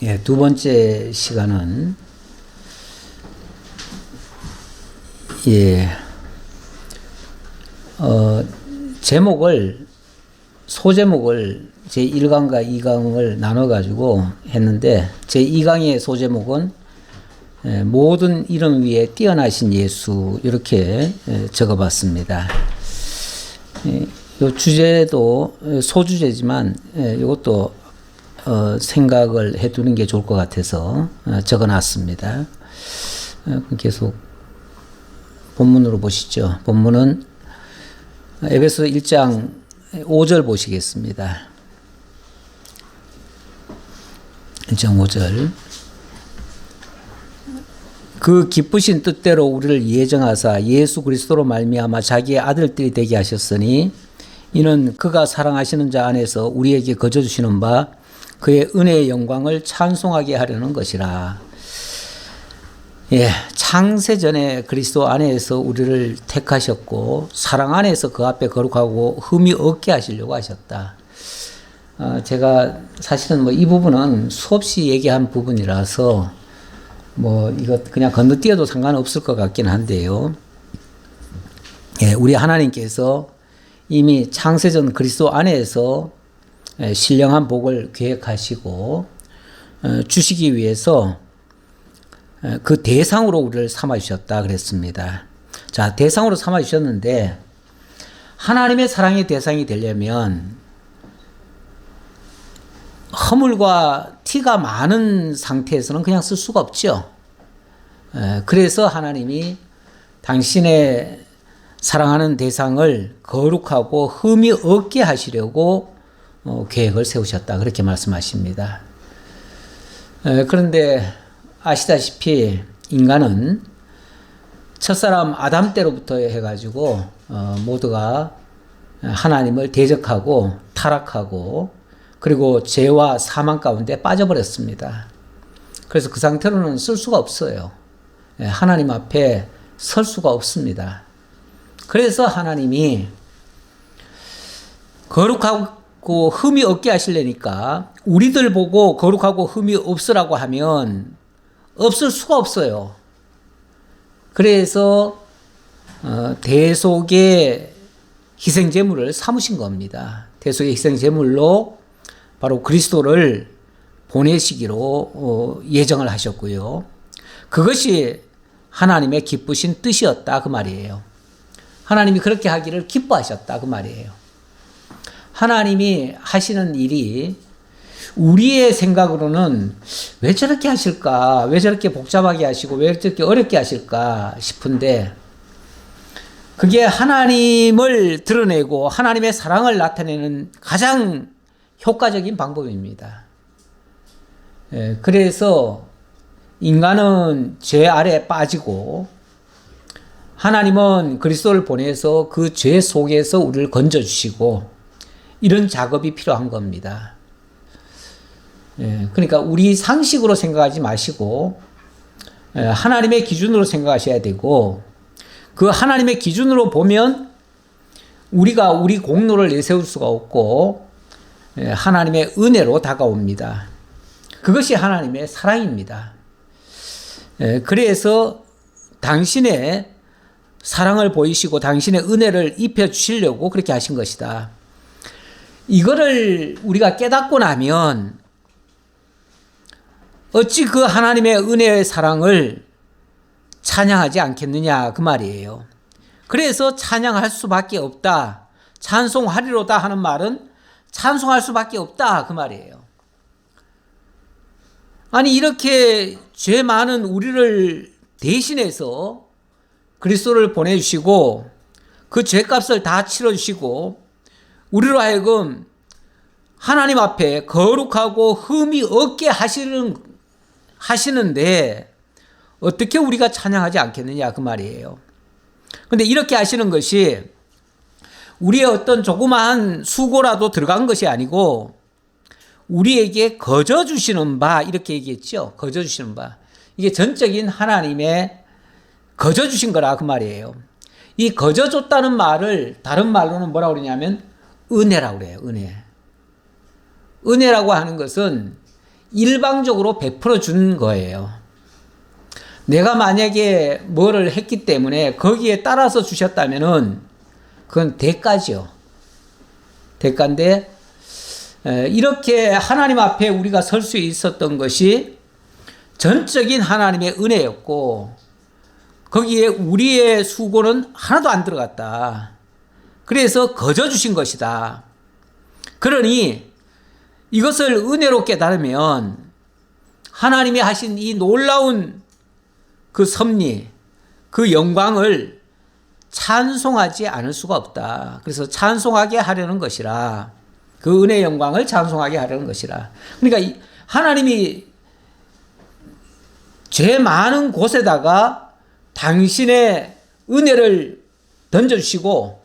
예, 두 번째 시간은 소제목을 제1강과 2강을 나눠 가지고 했는데, 제2강의 소제목은 모든 이름 위에 뛰어나신 예수, 이렇게 적어 봤습니다. 이 주제도 소주제지만 이것도 생각을 해 두는 게 좋을 것 같아서 적어 놨습니다. 계속 본문으로 보시죠. 본문은 에베소 1장 5절 보시겠습니다. 1장 5절. 그 기쁘신 뜻대로 우리를 예정하사 예수 그리스도로 말미암아 자기의 아들들이 되게 하셨으니 이는 그가 사랑하시는 자 안에서 우리에게 거저 주시는 바 그의 은혜의 영광을 찬송하게 하려는 것이라. 창세전에 그리스도 안에서 우리를 택하셨고 사랑 안에서 그 앞에 거룩하고 흠이 없게 하시려고 하셨다. 제가 사실은 이 부분은 수없이 얘기한 부분이라서 이거 그냥 건너뛰어도 상관없을 것 같긴 한데요. 우리 하나님께서 이미 창세전 그리스도 안에서 신령한 복을 계획하시고 주시기 위해서 그 대상으로 우리를 삼아주셨다 그랬습니다. 자, 대상으로 삼아주셨는데 하나님의 사랑의 대상이 되려면 허물과 티가 많은 상태에서는 그냥 쓸 수가 없죠. 그래서 하나님이 당신의 사랑하는 대상을 거룩하고 흠이 없게 하시려고 계획을 세우셨다, 그렇게 말씀하십니다. 그런데 아시다시피 인간은 첫사람 아담 때로부터 해가지고 모두가 하나님을 대적하고 타락하고 그리고 죄와 사망 가운데 빠져버렸습니다. 그래서 그 상태로는 쓸 수가 없어요. 하나님 앞에 설 수가 없습니다. 그래서 하나님이 거룩하고 흠이 없게 하시려니까 우리들 보고 거룩하고 흠이 없으라고 하면 없을 수가 없어요. 그래서 대속의 희생제물을 삼으신 겁니다. 대속의 희생제물로 바로 그리스도를 보내시기로 예정을 하셨고요. 그것이 하나님의 기쁘신 뜻이었다, 그 말이에요. 하나님이 그렇게 하기를 기뻐하셨다, 그 말이에요. 하나님이 하시는 일이 우리의 생각으로는 왜 저렇게 하실까? 왜 저렇게 복잡하게 하시고 왜 저렇게 어렵게 하실까 싶은데, 그게 하나님을 드러내고 하나님의 사랑을 나타내는 가장 효과적인 방법입니다. 그래서 인간은 죄 아래 빠지고 하나님은 그리스도를 보내서 그 죄 속에서 우리를 건져주시고 이런 작업이 필요한 겁니다. 그러니까 우리 상식으로 생각하지 마시고 하나님의 기준으로 생각하셔야 되고, 그 하나님의 기준으로 보면 우리가 우리 공로를 내세울 수가 없고 하나님의 은혜로 다가옵니다. 그것이 하나님의 사랑입니다. 그래서 당신의 사랑을 보이시고 당신의 은혜를 입혀주시려고 그렇게 하신 것이다. 이거를 우리가 깨닫고 나면 어찌 그 하나님의 은혜의 사랑을 찬양하지 않겠느냐, 그 말이에요. 그래서 찬양할 수밖에 없다. 찬송하리로다 하는 말은 찬송할 수밖에 없다, 그 말이에요. 아니, 이렇게 죄 많은 우리를 대신해서 그리스도를 보내주시고 그 죄값을 다 치러주시고 우리로 하여금 하나님 앞에 거룩하고 흠이 없게 하시는데 어떻게 우리가 찬양하지 않겠느냐, 그 말이에요. 그런데 이렇게 하시는 것이 우리의 어떤 조그마한 수고라도 들어간 것이 아니고 우리에게 거저 주시는 바, 이렇게 얘기했죠. 거저 주시는 바. 이게 전적인 하나님의 거저 주신 거라, 그 말이에요. 이 거저 줬다는 말을 다른 말로는 뭐라고 그러냐면 은혜라고 그래요. 은혜. 은혜라고 하는 것은 일방적으로 베풀어 준 거예요. 내가 만약에 뭐를 했기 때문에 거기에 따라서 주셨다면은 그건 대가죠. 대가인데 이렇게 하나님 앞에 우리가 설 수 있었던 것이 전적인 하나님의 은혜였고 거기에 우리의 수고는 하나도 안 들어갔다. 그래서 거저 주신 것이다. 그러니 이것을 은혜로 깨달으면 하나님이 하신 이 놀라운 그 섭리, 그 영광을 찬송하지 않을 수가 없다. 그래서 찬송하게 하려는 것이라. 그 은혜의 영광을 찬송하게 하려는 것이라. 그러니까 하나님이 죄 많은 곳에다가 당신의 은혜를 던져주시고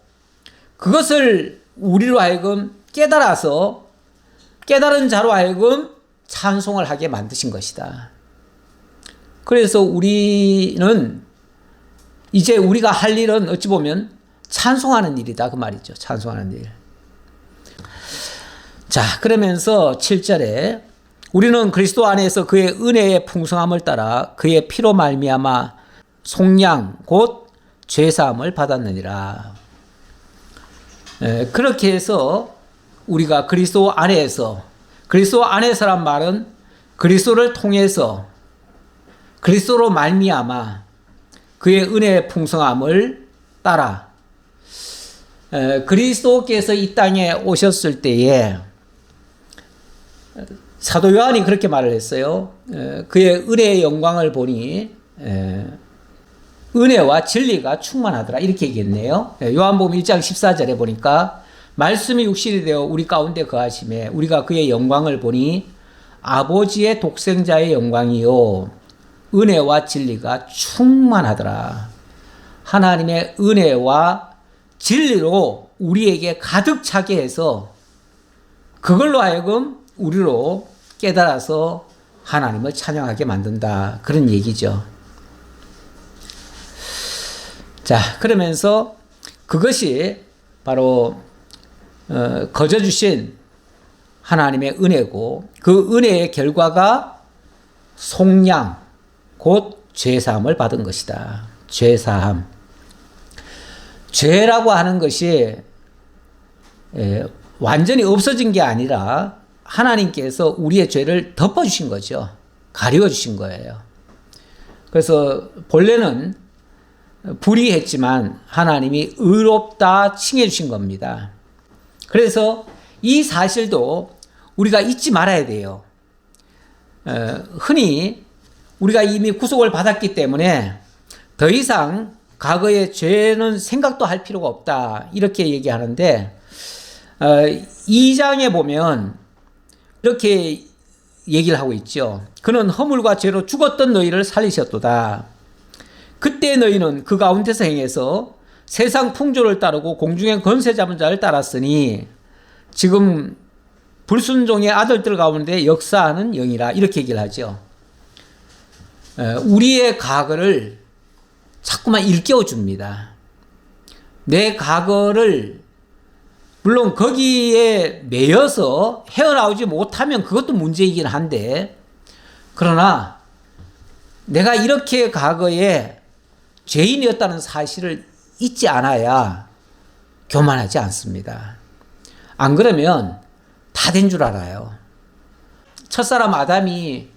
그것을 우리로 하여금 깨달아서 깨달은 자로 하여금 찬송을 하게 만드신 것이다. 그래서 우리는 이제 우리가 할 일은 어찌 보면 찬송하는 일이다 그 말이죠. 찬송하는 일. 자, 그러면서 7절에 우리는 그리스도 안에서 그의 은혜의 풍성함을 따라 그의 피로 말미암아 속량 곧 죄사함을 받았느니라. 그렇게 해서 우리가 그리스도 안에서란 말은 그리스도를 통해서 그리스도로 말미암아 그의 은혜의 풍성함을 따라 그리스도께서 이 땅에 오셨을 때에 사도 요한이 그렇게 말을 했어요. 그의 은혜의 영광을 보니 은혜와 진리가 충만하더라 이렇게 얘기했네요. 요한복음 1장 14절에 보니까 말씀이 육신이 되어 우리 가운데 거하심에 우리가 그의 영광을 보니 아버지의 독생자의 영광이요 은혜와 진리가 충만하더라. 하나님의 은혜와 진리로 우리에게 가득 차게 해서 그걸로 하여금 우리로 깨달아서 하나님을 찬양하게 만든다. 그런 얘기죠. 자, 그러면서 그것이 바로 거저 주신 하나님의 은혜고 그 은혜의 결과가 속량 곧 죄사함을 받은 것이다. 죄사함. 죄라고 하는 것이 완전히 없어진 게 아니라 하나님께서 우리의 죄를 덮어주신 거죠. 가려주신 거예요. 그래서 본래는 불의했지만 하나님이 의롭다 칭해주신 겁니다. 그래서 이 사실도 우리가 잊지 말아야 돼요. 흔히 우리가 이미 구속을 받았기 때문에 더 이상 과거의 죄는 생각도 할 필요가 없다 이렇게 얘기하는데 2장에 보면 이렇게 얘기를 하고 있죠. 그는 허물과 죄로 죽었던 너희를 살리셨도다. 그때 너희는 그 가운데서 행해서 세상 풍조를 따르고 공중의 권세 잡은 자를 따랐으니 지금 불순종의 아들들 가운데 역사하는 영이라 이렇게 얘기를 하죠. 우리의 과거를 자꾸만 일깨워 줍니다. 내 과거를 물론 거기에 매여서 헤어나오지 못하면 그것도 문제이긴 한데 그러나 내가 이렇게 과거에 죄인이었다는 사실을 잊지 않아야 교만하지 않습니다. 안 그러면 다 된 줄 알아요. 첫사람 아담이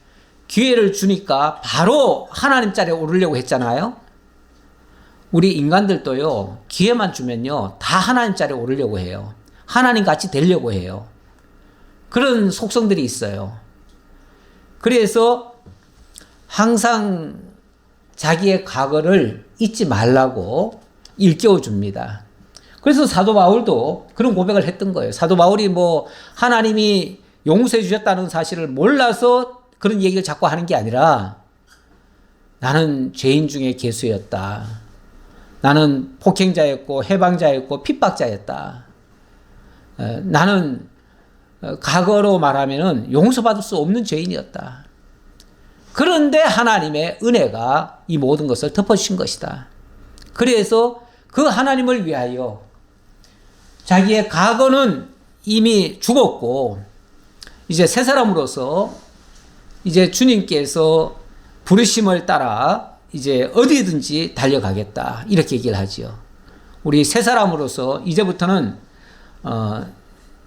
기회를 주니까 바로 하나님 자리에 오르려고 했잖아요. 우리 인간들도요, 기회만 주면요, 다 하나님 자리에 오르려고 해요. 하나님 같이 되려고 해요. 그런 속성들이 있어요. 그래서 항상 자기의 과거를 잊지 말라고 일깨워 줍니다. 그래서 사도 바울도 그런 고백을 했던 거예요. 사도 바울이 하나님이 용서해 주셨다는 사실을 몰라서 그런 얘기를 자꾸 하는 게 아니라 나는 죄인 중에 괴수였다. 나는 폭행자였고 해방자였고 핍박자였다. 나는 과거로 말하면 용서받을 수 없는 죄인이었다. 그런데 하나님의 은혜가 이 모든 것을 덮어주신 것이다. 그래서 그 하나님을 위하여 자기의 과거는 이미 죽었고 이제 새 사람으로서 이제 주님께서 부르심을 따라 이제 어디든지 달려가겠다. 이렇게 얘기를 하죠. 우리 새 사람으로서 이제부터는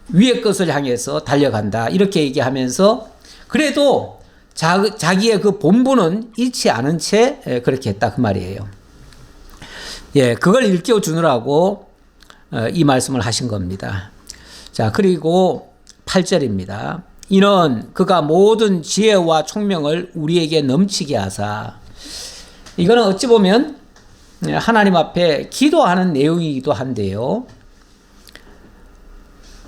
위의 것을 향해서 달려간다. 이렇게 얘기하면서 그래도 자기의 그 본분은 잃지 않은 채 그렇게 했다. 그 말이에요. 예, 그걸 일깨워 주느라고 이 말씀을 하신 겁니다. 자, 그리고 8절입니다. 이는 그가 모든 지혜와 총명을 우리에게 넘치게 하사. 이거는 어찌 보면 하나님 앞에 기도하는 내용이기도 한데요.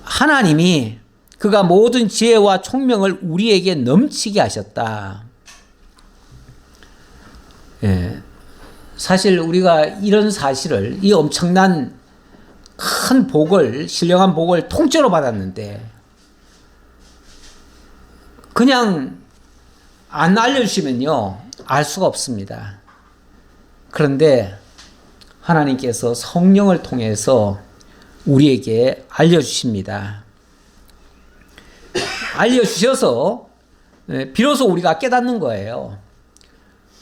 하나님이 그가 모든 지혜와 총명을 우리에게 넘치게 하셨다. 예. 사실 우리가 이런 사실을, 이 엄청난 큰 복을, 신령한 복을 통째로 받았는데 그냥 안 알려주시면요 알 수가 없습니다. 그런데 하나님께서 성령을 통해서 우리에게 알려주십니다. 알려주셔서 비로소 우리가 깨닫는 거예요.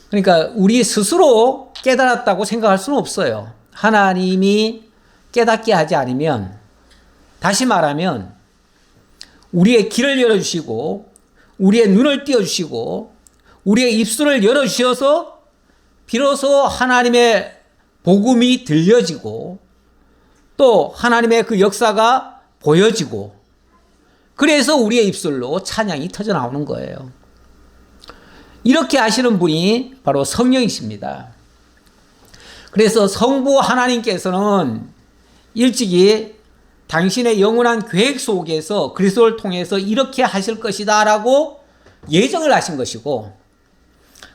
그러니까 우리 스스로 깨달았다고 생각할 수는 없어요. 하나님이 깨닫게 하지 않으면, 다시 말하면 우리의 길을 열어주시고 우리의 눈을 띄워주시고 우리의 입술을 열어주셔서 비로소 하나님의 복음이 들려지고 또 하나님의 그 역사가 보여지고 그래서 우리의 입술로 찬양이 터져나오는 거예요. 이렇게 하시는 분이 바로 성령이십니다. 그래서 성부 하나님께서는 일찍이 당신의 영원한 계획 속에서 그리스도를 통해서 이렇게 하실 것이다 라고 예정을 하신 것이고,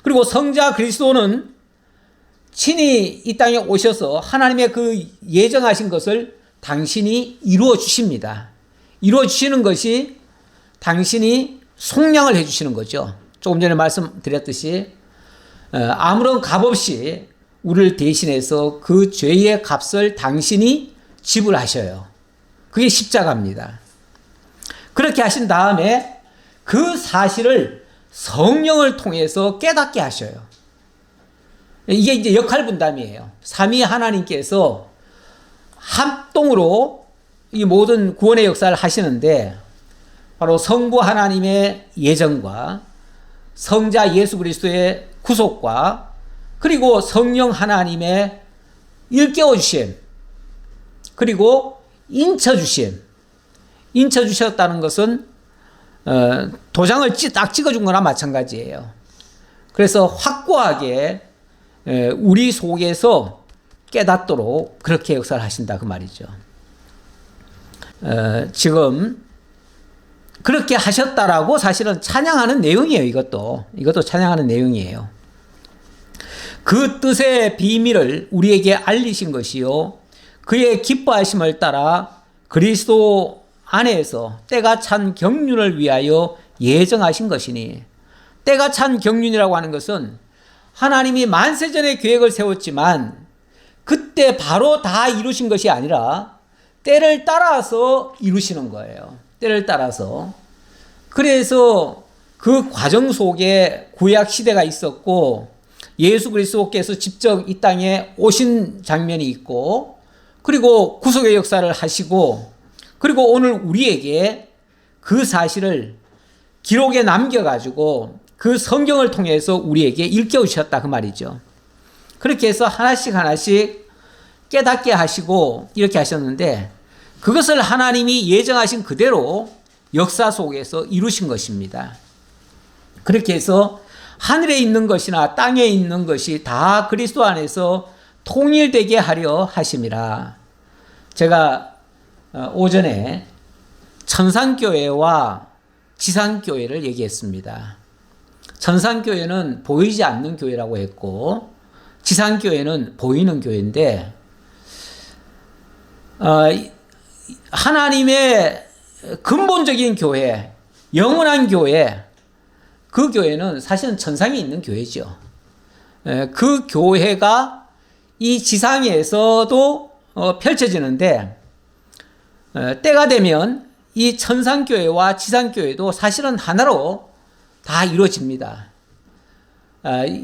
그리고 성자 그리스도는 친히 이 땅에 오셔서 하나님의 그 예정하신 것을 당신이 이루어 주십니다. 이루어 주시는 것이 당신이 속량을 해 주시는 거죠. 조금 전에 말씀드렸듯이 아무런 값 없이 우리를 대신해서 그 죄의 값을 당신이 지불하셔요. 그게 십자가입니다. 그렇게 하신 다음에 그 사실을 성령을 통해서 깨닫게 하셔요. 이게 이제 역할 분담이에요. 삼위 하나님께서 합동으로 이 모든 구원의 역사를 하시는데 바로 성부 하나님의 예정과 성자 예수 그리스도의 구속과 그리고 성령 하나님의 일깨워 주심, 그리고 인쳐 주심. 인쳐 주셨다는 것은 도장을 딱 찍어준 거나 마찬가지예요. 그래서 확고하게 우리 속에서 깨닫도록 그렇게 역사를 하신다 그 말이죠. 지금 그렇게 하셨다라고 사실은 찬양하는 내용이에요. 이것도 찬양하는 내용이에요. 그 뜻의 비밀을 우리에게 알리신 것이요 그의 기뻐하심을 따라 그리스도 안에서 때가 찬 경륜을 위하여 예정하신 것이니, 때가 찬 경륜이라고 하는 것은 하나님이 만세전에 계획을 세웠지만 그때 바로 다 이루신 것이 아니라 때를 따라서 이루시는 거예요. 때를 따라서. 그래서 그 과정 속에 구약 시대가 있었고 예수 그리스도께서 직접 이 땅에 오신 장면이 있고, 그리고 구속의 역사를 하시고, 그리고 오늘 우리에게 그 사실을 기록에 남겨가지고 그 성경을 통해서 우리에게 일깨우셨다 그 말이죠. 그렇게 해서 하나씩 깨닫게 하시고 이렇게 하셨는데, 그것을 하나님이 예정하신 그대로 역사 속에서 이루신 것입니다. 그렇게 해서 하늘에 있는 것이나 땅에 있는 것이 다 그리스도 안에서 통일되게 하려 하심이라. 제가 오전에 천상교회와 지상교회를 얘기했습니다. 천상교회는 보이지 않는 교회라고 했고 지상교회는 보이는 교회인데, 하나님의 근본적인 교회, 영원한 교회, 그 교회는 사실은 천상에 있는 교회죠. 그 교회가 이 지상에서도 펼쳐지는데, 때가 되면 이 천상교회와 지상교회도 사실은 하나로 다 이루어집니다.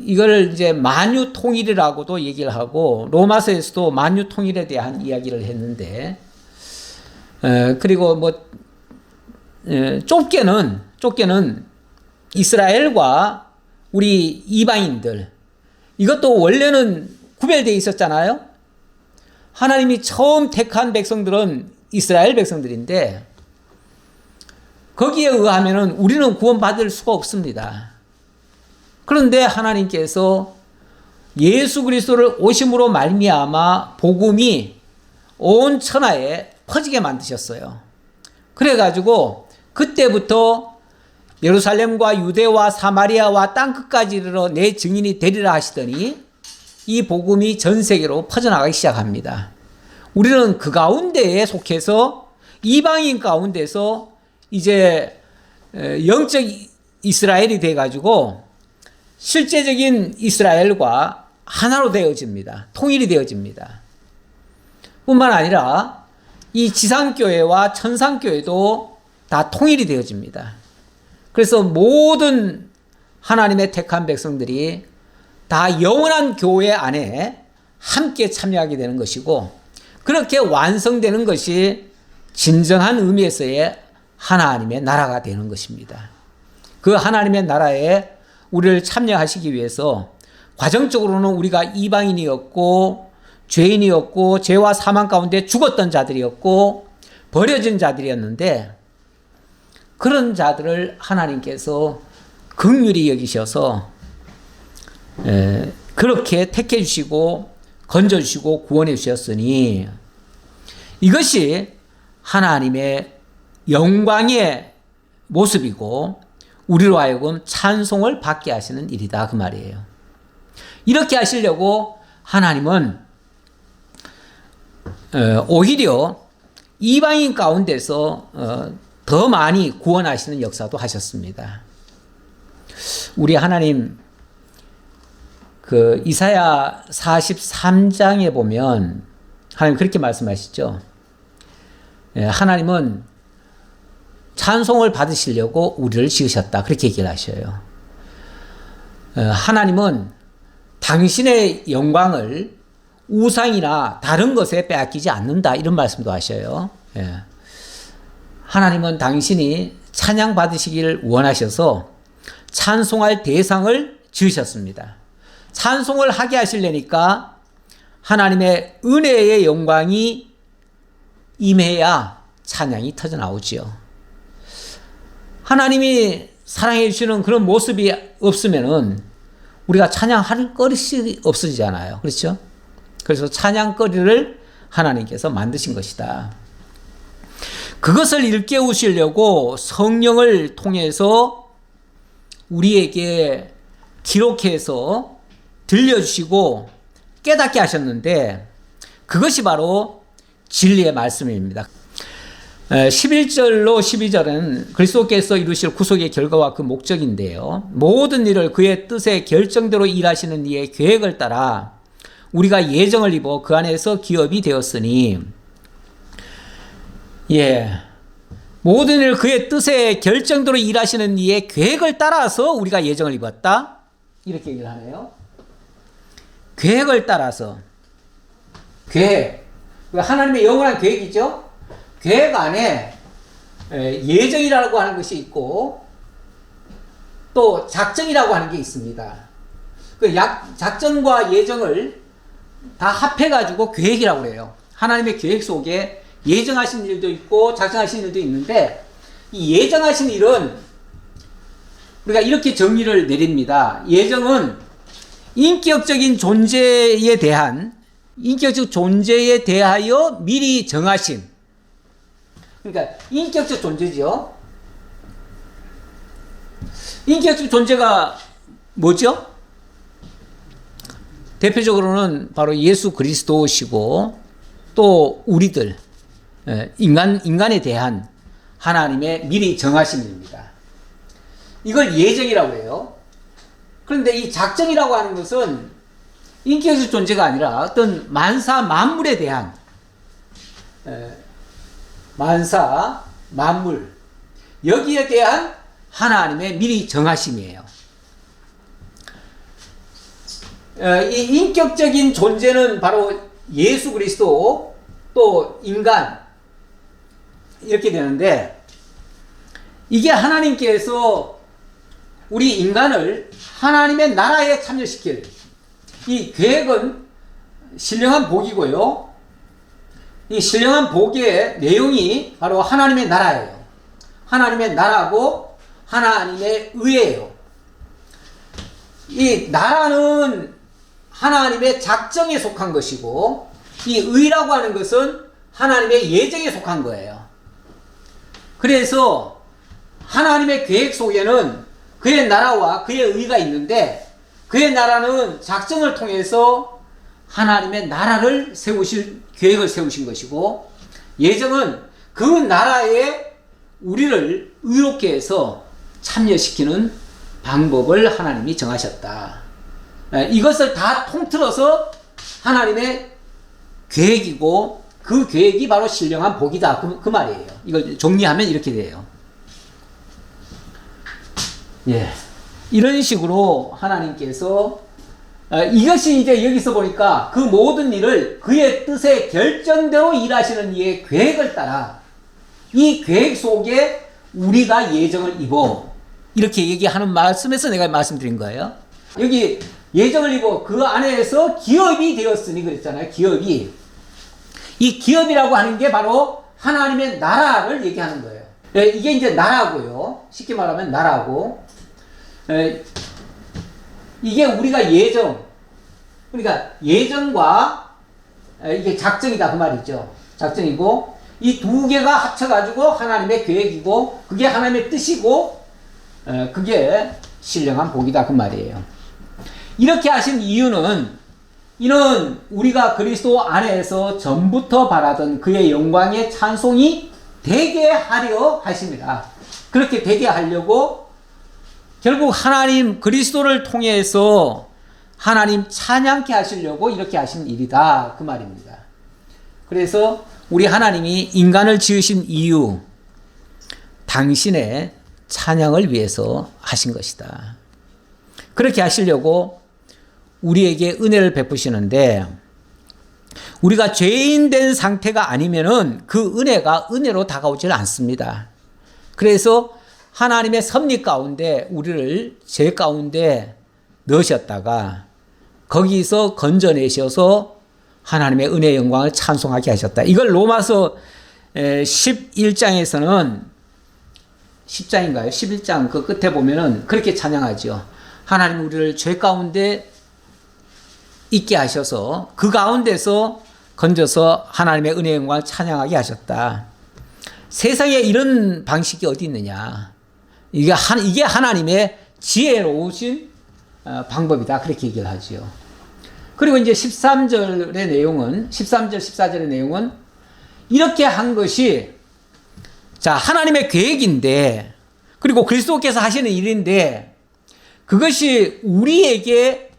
이걸 이제 만유 통일이라고도 얘기를 하고 로마서에서도 만유 통일에 대한 이야기를 했는데 그리고 뭐 좁게는 이스라엘과 우리 이방인들 이것도 원래는 구별되어 있었잖아요. 하나님이 처음 택한 백성들은 이스라엘 백성들인데 거기에 의하면은 우리는 구원받을 수가 없습니다. 그런데 하나님께서 예수 그리스도를 오심으로 말미암아 복음이 온 천하에 퍼지게 만드셨어요. 그래가지고 그때부터 예루살렘과 유대와 사마리아와 땅끝까지 이르러 내 증인이 되리라 하시더니 이 복음이 전 세계로 퍼져나가기 시작합니다. 우리는 그 가운데에 속해서 이방인 가운데서 이제 영적 이스라엘이 돼가지고 실제적인 이스라엘과 하나로 되어집니다. 통일이 되어집니다. 뿐만 아니라 이 지상교회와 천상교회도 다 통일이 되어집니다. 그래서 모든 하나님의 택한 백성들이 다 영원한 교회 안에 함께 참여하게 되는 것이고 그렇게 완성되는 것이 진정한 의미에서의 하나님의 나라가 되는 것입니다. 그 하나님의 나라에 우리를 참여하시기 위해서 과정적으로는 우리가 이방인이었고 죄인이었고 죄와 사망 가운데 죽었던 자들이었고 버려진 자들이었는데 그런 자들을 하나님께서 긍휼히 여기셔서 그렇게 택해 주시고 건져 주시고 구원해 주셨으니 이것이 하나님의 영광의 모습이고 우리로 하여금 찬송을 받게 하시는 일이다 그 말이에요. 이렇게 하시려고 하나님은 오히려 이방인 가운데서 더 많이 구원하시는 역사도 하셨습니다. 우리 하나님 그 이사야 43장에 보면 하나님 그렇게 말씀하시죠. 하나님은 찬송을 받으시려고 우리를 지으셨다. 그렇게 얘기를 하셔요. 하나님은 당신의 영광을 우상이나 다른 것에 빼앗기지 않는다. 이런 말씀도 하셔요. 하나님은 당신이 찬양 받으시기를 원하셔서 찬송할 대상을 지으셨습니다. 찬송을 하게 하시려니까 하나님의 은혜의 영광이 임해야 찬양이 터져나오지요. 하나님이 사랑해 주시는 그런 모습이 없으면은 우리가 찬양할 것이 없어지잖아요. 그렇죠? 그래서 찬양거리를 하나님께서 만드신 것이다. 그것을 일깨우시려고 성령을 통해서 우리에게 기록해서 들려주시고 깨닫게 하셨는데 그것이 바로 진리의 말씀입니다. 11절로 12절은 그리스도께서 이루실 구속의 결과와 그 목적인데요. 모든 일을 그의 뜻의 결정대로 일하시는 이의 계획을 따라 우리가 예정을 입어 그 안에서 기업이 되었으니 모든 일을 그의 뜻의 결정대로 일하시는 이의 계획을 따라서 우리가 예정을 입었다. 이렇게 얘기를 하네요. 계획을 따라서 계획 하나님의 영원한 계획이죠. 계획 안에 예정이라고 하는 것이 있고 또 작정이라고 하는 게 있습니다. 그 작정과 예정을 다 합해가지고 계획이라고 그래요. 하나님의 계획 속에 예정하신 일도 있고 작정하신 일도 있는데 이 예정하신 일은 우리가 이렇게 정의를 내립니다. 예정은 인격적인 존재에 대하여 미리 정하신, 그러니까 인격적 존재지요. 인격적 존재가 뭐죠? 대표적으로는 바로 예수 그리스도시고 또 우리들 인간에 대한 하나님의 미리 정하신 일입니다. 이걸 예정이라고 해요. 그런데 이 작정이라고 하는 것은 인격적 존재가 아니라 어떤 만사 만물에 대한 만사 만물 여기에 대한 하나님의 미리 정하심이에요. 이 인격적인 존재는 바로 예수 그리스도 또 인간 이렇게 되는데, 이게 하나님께서 우리 인간을 하나님의 나라에 참여시킬 이 계획은 신령한 복이고요. 이 신령한 복의 내용이 바로 하나님의 나라예요. 하나님의 나라고 하나님의 의예요. 이 나라는 하나님의 작정에 속한 것이고, 이 의라고 하는 것은 하나님의 예정에 속한 거예요. 그래서 하나님의 계획 속에는 그의 나라와 그의 의가 있는데, 그의 나라는 작정을 통해서 하나님의 나라를 세우실 계획을 세우신 것이고, 예정은 그 나라에 우리를 의롭게 해서 참여시키는 방법을 하나님이 정하셨다. 이것을 다 통틀어서 하나님의 계획이고, 그 계획이 바로 신령한 복이다, 그 말이에요. 이걸 정리하면 이렇게 돼요. 예, 이런 식으로 하나님께서 이것이 이제 여기서 보니까 그 모든 일을 그의 뜻의 결정대로 일하시는 이의 계획을 따라 이 계획 속에 우리가 예정을 입어, 이렇게 얘기하는 말씀에서 내가 말씀드린 거예요. 여기 예정을 입어 그 안에서 기업이 되었으니 그랬잖아요. 기업이. 이 기업이라고 하는 게 바로 하나님의 나라를 얘기하는 거예요. 이게 이제 나라고요. 쉽게 말하면 나라고. 이게 우리가 예정, 그러니까 예정과 이게 작정이다 그 말이죠. 작정이고, 이 두 개가 합쳐가지고 하나님의 계획이고, 그게 하나님의 뜻이고, 그게 신령한 복이다 그 말이에요. 이렇게 하신 이유는, 이는 우리가 그리스도 안에서 전부터 바라던 그의 영광의 찬송이 되게 하려 하십니다. 그렇게 되게 하려고 결국 하나님 그리스도를 통해서 하나님 찬양케 하시려고 이렇게 하신 일이다 그 말입니다. 그래서 우리 하나님이 인간을 지으신 이유, 당신의 찬양을 위해서 하신 것이다. 그렇게 하시려고 우리에게 은혜를 베푸시는데, 우리가 죄인 된 상태가 아니면은 그 은혜가 은혜로 다가오질 않습니다. 그래서 하나님의 섭리 가운데 우리를 죄 가운데 넣으셨다가 거기서 건져내셔서 하나님의 은혜의 영광을 찬송하게 하셨다. 이걸 로마서 11장에서는 10장인가요? 11장 그 끝에 보면은 그렇게 찬양하죠. 하나님 우리를 죄 가운데 있게 하셔서 그 가운데서 건져서 하나님의 은혜의 영광을 찬양하게 하셨다. 세상에 이런 방식이 어디 있느냐. 이게 하나님의 지혜로우신 방법이다. 그렇게 얘기를 하죠. 그리고 이제 13절의 내용은, 13절, 14절의 내용은 이렇게 한 것이, 자, 하나님의 계획인데, 그리고 그리스도께서 하시는 일인데, 그것이 우리에게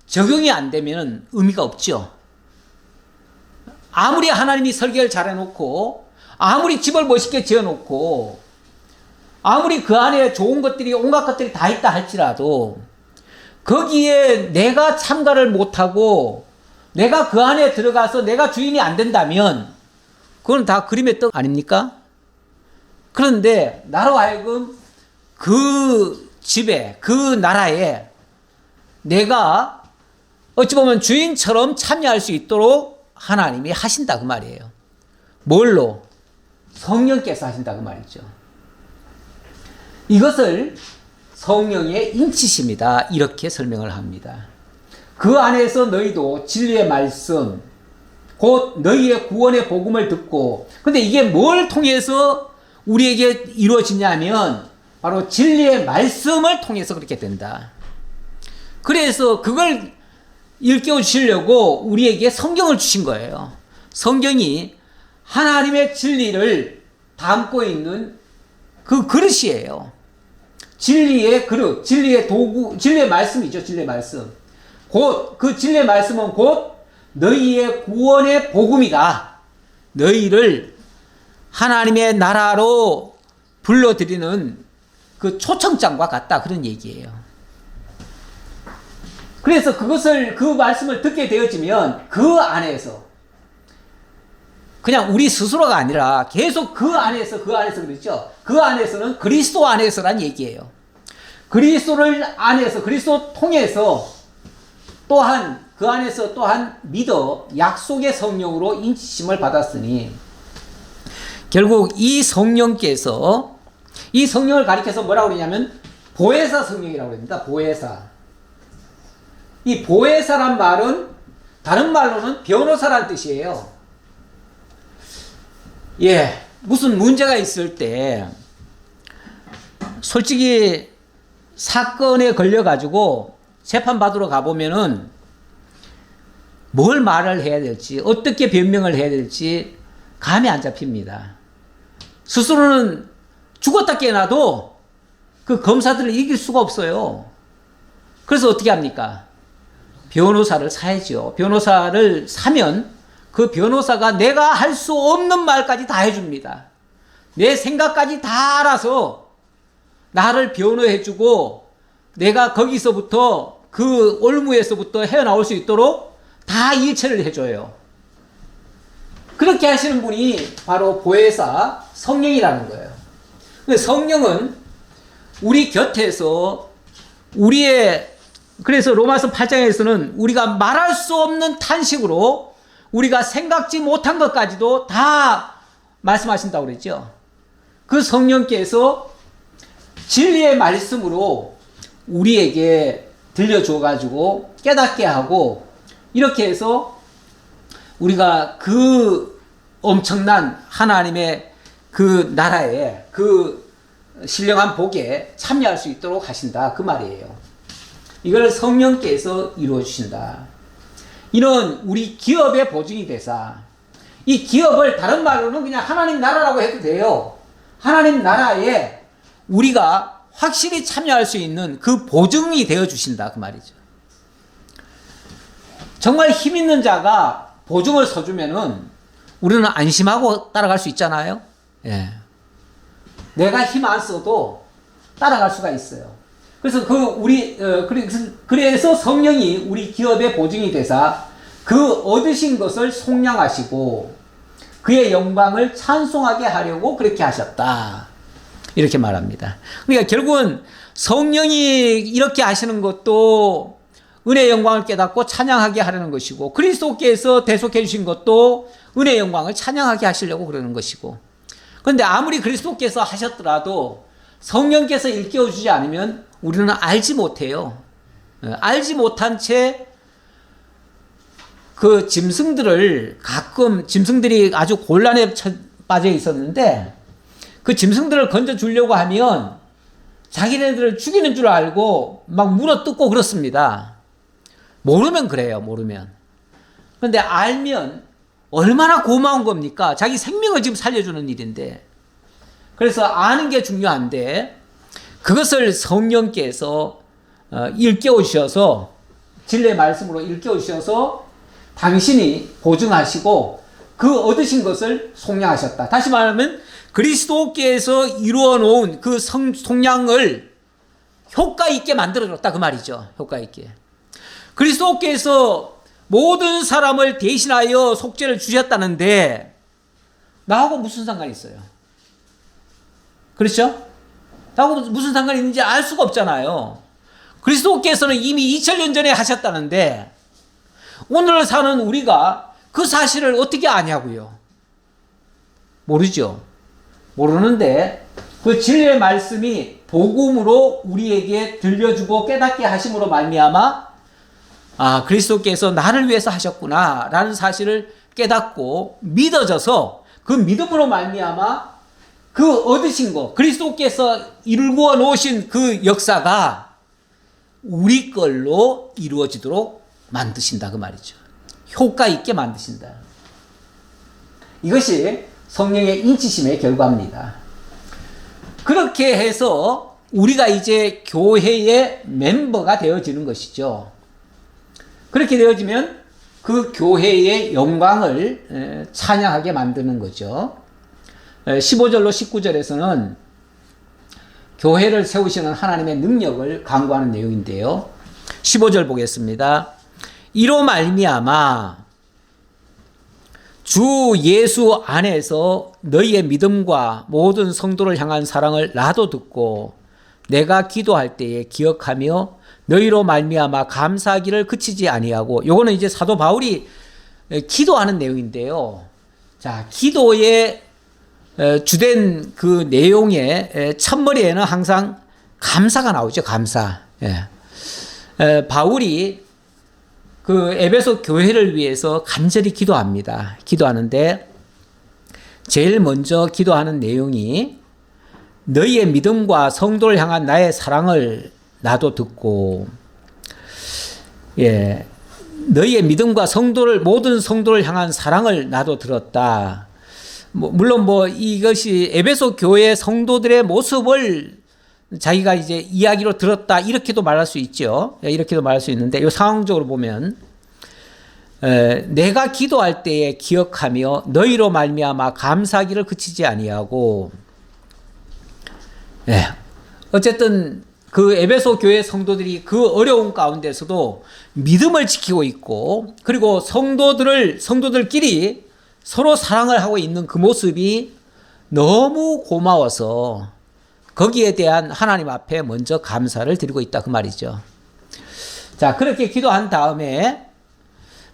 적용이 안 되면 의미가 없죠. 아무리 하나님이 설계를 잘 해놓고, 아무리 집을 멋있게 지어놓고, 아무리 그 안에 좋은 것들이, 온갖 것들이 다 있다 할지라도, 거기에 내가 참가를 못하고, 내가 그 안에 들어가서 내가 주인이 안 된다면, 그건 다 그림의 떡 아닙니까? 그런데, 나로 하여금 그 집에, 그 나라에 내가 어찌 보면 주인처럼 참여할 수 있도록 하나님이 하신다 그 말이에요. 뭘로? 성령께서 하신다 그 말이죠. 이것을 성령의 인치심이다 이렇게 설명을 합니다. 그 안에서 너희도 진리의 말씀, 곧 너희의 구원의 복음을 듣고, 근데 이게 뭘 통해서 우리에게 이루어지냐면 바로 진리의 말씀을 통해서 그렇게 된다. 그래서 그걸 일깨워 주시려고 우리에게 성경을 주신 거예요. 성경이 하나님의 진리를 담고 있는 그 그릇이에요. 진리의 그릇, 진리의 도구, 진리의 말씀이죠. 진리의 말씀. 곧 그 진리의 말씀은 곧 너희의 구원의 복음이다. 너희를 하나님의 나라로 불러들이는 그 초청장과 같다 그런 얘기예요. 그래서 그 말씀을 듣게 되어지면 그 안에서 그냥 우리 스스로가 아니라 계속 그 안에서 그렇죠. 그 안에서는 그리스도 안에서란 얘기예요. 그리스도를 안에서 그리스도 통해서 또한 그 안에서 또한 믿어 약속의 성령으로 인치심을 받았으니 결국 이 성령께서 이 성령을 가리켜서 뭐라고 그러냐면 보혜사 성령이라고 합니다. 보혜사. 이 보혜사란 말은 다른 말로는 변호사란 뜻이에요. 예, 무슨 문제가 있을 때 솔직히 사건에 걸려가지고 재판받으러 가보면은 뭘 말을 해야 될지 어떻게 변명을 해야 될지 감이 안 잡힙니다. 스스로는 죽었다 깨어나도 그 검사들을 이길 수가 없어요. 그래서 어떻게 합니까? 변호사를 사야죠. 변호사를 사면 그 변호사가 내가 할 수 없는 말까지 다 해줍니다. 내 생각까지 다 알아서 나를 변호해주고 내가 거기서부터 그 올무에서부터 헤어나올 수 있도록 다 일체를 해줘요. 그렇게 하시는 분이 바로 보혜사 성령이라는 거예요. 성령은 우리 곁에서 그래서 로마서 8장에서는 우리가 말할 수 없는 탄식으로 우리가 생각지 못한 것까지도 다 말씀하신다고 그랬죠. 그 성령께서 진리의 말씀으로 우리에게 들려줘가지고 깨닫게 하고 이렇게 해서 우리가 그 엄청난 하나님의 그 나라에 그 신령한 복에 참여할 수 있도록 하신다 그 말이에요. 이걸 성령께서 이루어 주신다. 이런 우리 기업의 보증이 되사 이 기업을 다른 말로는 그냥 하나님 나라라고 해도 돼요. 하나님 나라에 우리가 확실히 참여할 수 있는 그 보증이 되어 주신다 그 말이죠. 정말 힘 있는 자가 보증을 서주면은 우리는 안심하고 따라갈 수 있잖아요. 예. 내가 힘 안 써도 따라갈 수가 있어요. 그래서 그래서 성령이 우리 기업의 보증이 되사 그 얻으신 것을 속량하시고 그의 영광을 찬송하게 하려고 그렇게 하셨다. 이렇게 말합니다. 그러니까 결국은 성령이 이렇게 하시는 것도 은혜의 영광을 깨닫고 찬양하게 하려는 것이고 그리스도께서 대속해 주신 것도 은혜의 영광을 찬양하게 하시려고 그러는 것이고 그런데 아무리 그리스도께서 하셨더라도 성령께서 일깨워 주지 않으면 우리는 알지 못해요. 알지 못한 채 그 짐승들이 아주 곤란에 빠져 있었는데 그 짐승들을 건져 주려고 하면 자기네들을 죽이는 줄 알고 막 물어뜯고 그렇습니다. 모르면 그래요. 모르면. 그런데 알면 얼마나 고마운 겁니까? 자기 생명을 지금 살려주는 일인데. 그래서 아는 게 중요한데 그것을 성령께서 일깨워 주셔서 진리의 말씀으로 일깨워 주셔서 당신이 보증하시고 그 얻으신 것을 속량하셨다. 다시 말하면 그리스도께서 이루어 놓은 그 속량을 효과 있게 만들어줬다 그 말이죠. 효과 있게. 그리스도께서 모든 사람을 대신하여 속죄를 주셨다는데 나하고 무슨 상관이 있어요? 그렇죠? 나하고 무슨 상관이 있는지 알 수가 없잖아요. 그리스도께서는 이미 2000년 전에 하셨다는데 오늘 사는 우리가 그 사실을 어떻게 아냐고요? 모르죠. 모르는데 그 진리의 말씀이 복음으로 우리에게 들려주고 깨닫게 하심으로 말미암아 그리스도께서 나를 위해서 하셨구나 라는 사실을 깨닫고 믿어져서 그 믿음으로 말미암아 그 얻으신 거 그리스도께서 이루어 놓으신 그 역사가 우리 걸로 이루어지도록 만드신다 그 말이죠. 효과 있게 만드신다. 이것이 성령의 인치심의 결과입니다. 그렇게 해서 우리가 이제 교회의 멤버가 되어지는 것이죠. 그렇게 되어지면 그 교회의 영광을 찬양하게 만드는 거죠. 15절로 19절에서는 교회를 세우시는 하나님의 능력을 강구하는 내용인데요. 15절 보겠습니다. 이로 말미암아 주 예수 안에서 너희의 믿음과 모든 성도를 향한 사랑을 나도 듣고 내가 기도할 때에 기억하며 너희로 말미암아 감사하기를 그치지 아니하고, 요거는 이제 사도 바울이 기도하는 내용인데요. 자, 기도의 주된 그 내용의 첫머리에는 항상 감사가 나오죠. 감사. 바울이 그 에베소 교회를 위해서 간절히 기도합니다. 기도하는데 제일 먼저 기도하는 내용이 너희의 믿음과 성도를 향한 나의 사랑을 나도 듣고, 너희의 믿음과 성도를, 모든 성도를 향한 사랑을 나도 들었다. 물론 이것이 에베소 교회 성도들의 모습을 자기가 이제 이야기로 들었다, 이렇게도 말할 수 있죠. 이렇게도 말할 수 있는데, 이 상황적으로 보면 내가 기도할 때에 기억하며 너희로 말미암아 감사하기를 그치지 아니하고, 어쨌든 그 에베소 교회 성도들이 그 어려운 가운데서도 믿음을 지키고 있고, 그리고 성도들끼리 서로 사랑을 하고 있는 그 모습이 너무 고마워서 거기에 대한 하나님 앞에 먼저 감사를 드리고 있다, 그 말이죠. 자, 그렇게 기도한 다음에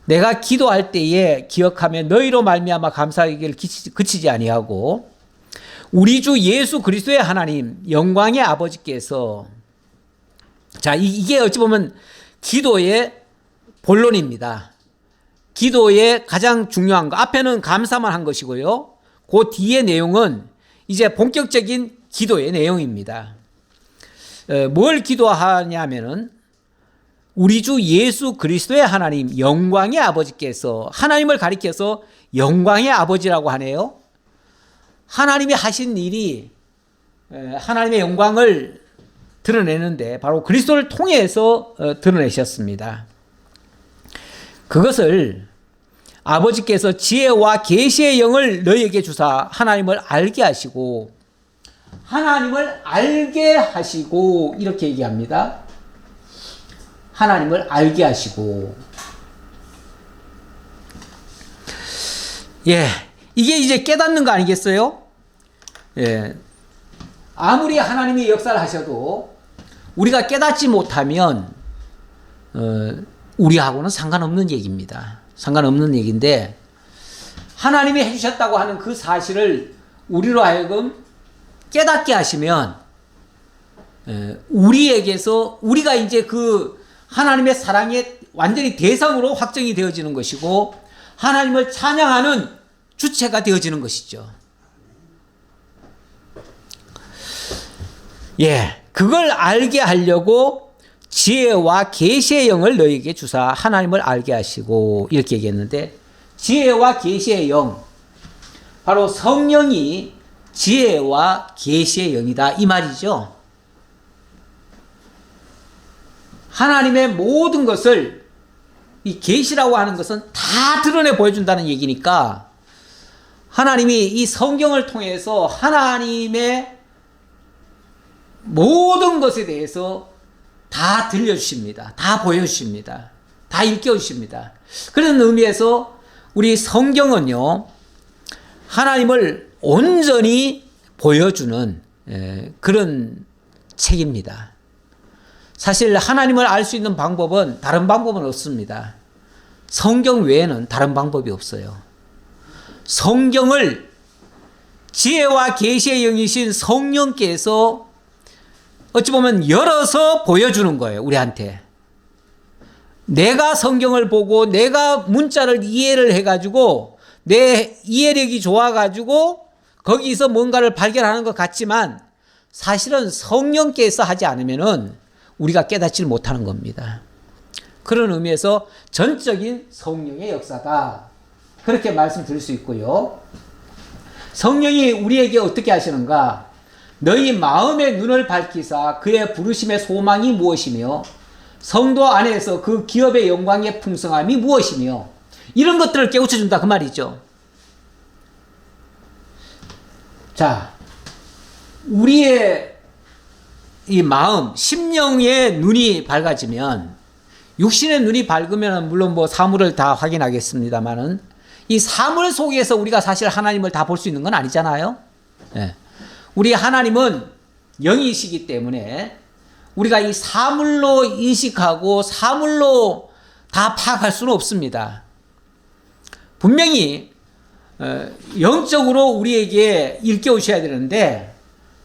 내가 기도할 때에 기억하며 너희로 말미암아 감사하기를 그치지 아니하고 우리 주 예수 그리스도의 하나님 영광의 아버지께서, 자, 이게 어찌 보면 기도의 본론입니다. 기도의 가장 중요한 거, 앞에는 감사만 한 것이고요, 그 뒤의 내용은 이제 본격적인 기도의 내용입니다. 뭘 기도하냐면은 우리 주 예수 그리스도의 하나님 영광의 아버지께서, 하나님을 가리켜서 영광의 아버지라고 하네요. 하나님이 하신 일이 하나님의 영광을 드러내는데 바로 그리스도를 통해서 드러내셨습니다. 그것을 아버지께서 지혜와 계시의 영을 너희에게 주사 하나님을 알게 하시고, 하나님을 알게 하시고, 이렇게 얘기합니다. 하나님을 알게 하시고. 이게 이제 깨닫는 거 아니겠어요? 아무리 하나님이 역사를 하셔도 우리가 깨닫지 못하면 우리하고는 상관없는 얘기입니다. 상관없는 얘기인데, 하나님이 해주셨다고 하는 그 사실을 우리로 하여금 깨닫게 하시면 우리에게서 우리가 이제 그 하나님의 사랑의 완전히 대상으로 확정이 되어지는 것이고 하나님을 찬양하는 주체가 되어지는 것이죠. 그걸 알게 하려고 지혜와 계시의 영을 너희에게 주사 하나님을 알게 하시고, 이렇게 얘기했는데, 지혜와 계시의 영, 바로 성령이 지혜와 계시의 영이다, 이 말이죠. 하나님의 모든 것을, 이 계시라고 하는 것은 다 드러내 보여준다는 얘기니까 하나님이 이 성경을 통해서 하나님의 모든 것에 대해서 다 들려주십니다. 다 보여주십니다. 다 일깨워주십니다. 그런 의미에서 우리 성경은요, 하나님을 온전히 보여주는 그런 책입니다. 사실 하나님을 알 수 있는 방법은, 다른 방법은 없습니다. 성경 외에는 다른 방법이 없어요. 성경을 지혜와 계시의 영이신 성령께서 어찌 보면 열어서 보여주는 거예요, 우리한테. 내가 성경을 보고 내가 문자를 이해를 해가지고 내 이해력이 좋아가지고 거기서 뭔가를 발견하는 것 같지만 사실은 성령께서 하지 않으면은 우리가 깨닫지 못하는 겁니다. 그런 의미에서 전적인 성령의 역사다, 그렇게 말씀드릴 수 있고요. 성령이 우리에게 어떻게 하시는가? 너희 마음의 눈을 밝히사 그의 부르심의 소망이 무엇이며 성도 안에서 그 기업의 영광의 풍성함이 무엇이며, 이런 것들을 깨우쳐준다, 그 말이죠. 자, 우리의 이 마음, 심령의 눈이 밝아지면, 육신의 눈이 밝으면 물론 뭐 사물을 다 확인하겠습니다만은, 이 사물 속에서 우리가 사실 하나님을 다 볼 수 있는 건 아니잖아요. 예. 우리 하나님은 영이시기 때문에 우리가 이 사물로 인식하고 사물로 다 파악할 수는 없습니다. 분명히 영적으로 우리에게 일깨우셔야 되는데,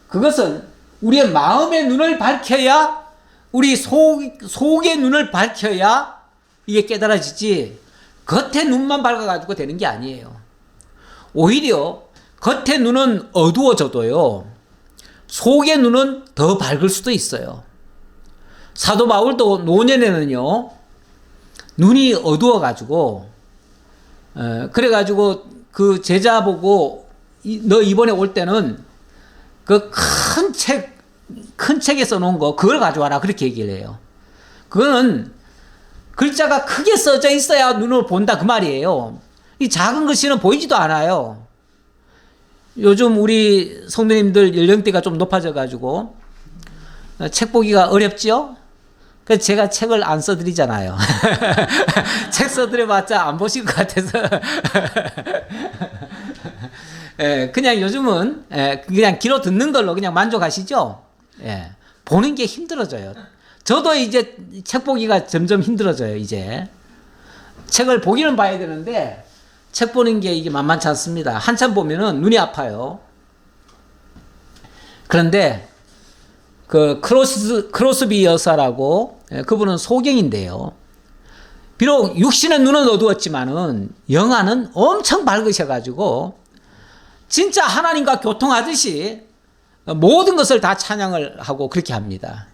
그것은 우리의 마음의 눈을 밝혀야, 우리 속의 눈을 밝혀야 이게 깨달아지지, 겉의 눈만 밝아가지고 되는 게 아니에요. 오히려 겉의 눈은 어두워져도요, 속의 눈은 더 밝을 수도 있어요. 사도 바울도 노년에는요, 눈이 어두워가지고, 그래가지고 그 제자 보고, 너 이번에 올 때는 그 큰 책에 써놓은 거, 그걸 가져와라. 그렇게 얘기를 해요. 그거는 글자가 크게 써져 있어야 눈으로 본다. 그 말이에요. 이 작은 글씨는 보이지도 않아요. 요즘 우리 성도님들 연령대가 좀 높아져가지고 책 보기가 어렵죠? 그래서 제가 책을 안 써드리잖아요. 책 써드려봤자 안 보실 것 같아서. 예, 그냥 요즘은 그냥 귀로 듣는 걸로 그냥 만족하시죠? 예, 보는 게 힘들어져요. 저도 이제 책 보기가 점점 힘들어져요. 이제 책을 보기는 봐야 되는데 책 보는 게 이게 만만치 않습니다. 한참 보면은 눈이 아파요. 그런데 그 크로스비 여사라고, 그분은 소경인데요. 비록 육신의 눈은 어두웠지만은 영안은 엄청 밝으셔가지고 진짜 하나님과 교통하듯이 모든 것을 다 찬양을 하고 그렇게 합니다.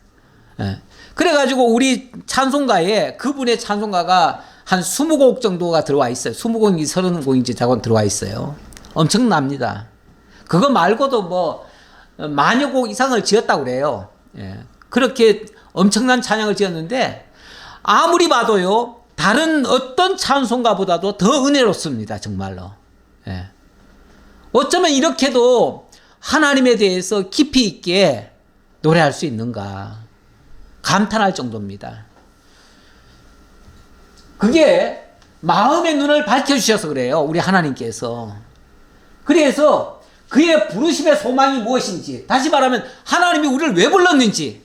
그래가지고 우리 찬송가에 그분의 찬송가가 한 20곡 정도가 들어와 있어요. 20곡인지 30곡인지 자꾸 들어와 있어요. 엄청납니다. 그거 말고도 뭐 만여 곡 이상을 지었다고 그래요. 그렇게 엄청난 찬양을 지었는데 아무리 봐도요, 다른 어떤 찬송가보다도 더 은혜롭습니다. 정말로. 어쩌면 이렇게도 하나님에 대해서 깊이 있게 노래할 수 있는가 감탄할 정도입니다. 그게 마음의 눈을 밝혀주셔서 그래요. 우리 하나님께서. 그래서 그의 부르심의 소망이 무엇인지, 다시 말하면 하나님이 우리를 왜 불렀는지,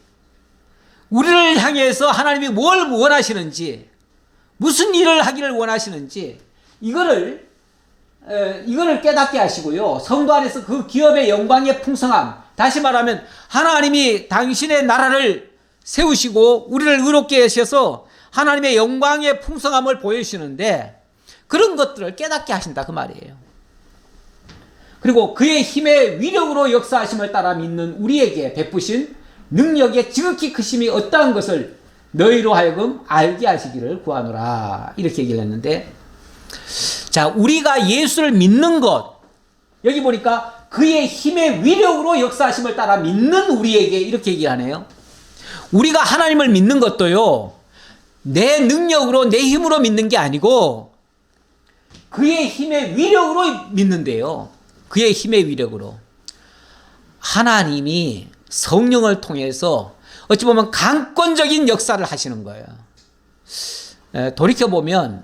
우리를 향해서 하나님이 뭘 원하시는지, 무슨 일을 하기를 원하시는지, 이거를 깨닫게 하시고요. 성도 안에서 그 기업의 영광의 풍성함, 다시 말하면 하나님이 당신의 나라를 세우시고 우리를 의롭게 하셔서 하나님의 영광의 풍성함을 보여주시는데 그런 것들을 깨닫게 하신다. 그 말이에요. 그리고 그의 힘의 위력으로 역사하심을 따라 믿는 우리에게 베푸신 능력의 지극히 크심이 어떠한 것을 너희로 하여금 알게 하시기를 구하노라. 이렇게 얘기를 했는데, 자, 우리가 예수를 믿는 것, 여기 보니까 그의 힘의 위력으로 역사하심을 따라 믿는 우리에게 이렇게 얘기하네요. 우리가 하나님을 믿는 것도요, 내 능력으로, 내 힘으로 믿는 게 아니고 그의 힘의 위력으로 믿는데요. 그의 힘의 위력으로. 하나님이 성령을 통해서 어찌 보면 강권적인 역사를 하시는 거예요. 돌이켜보면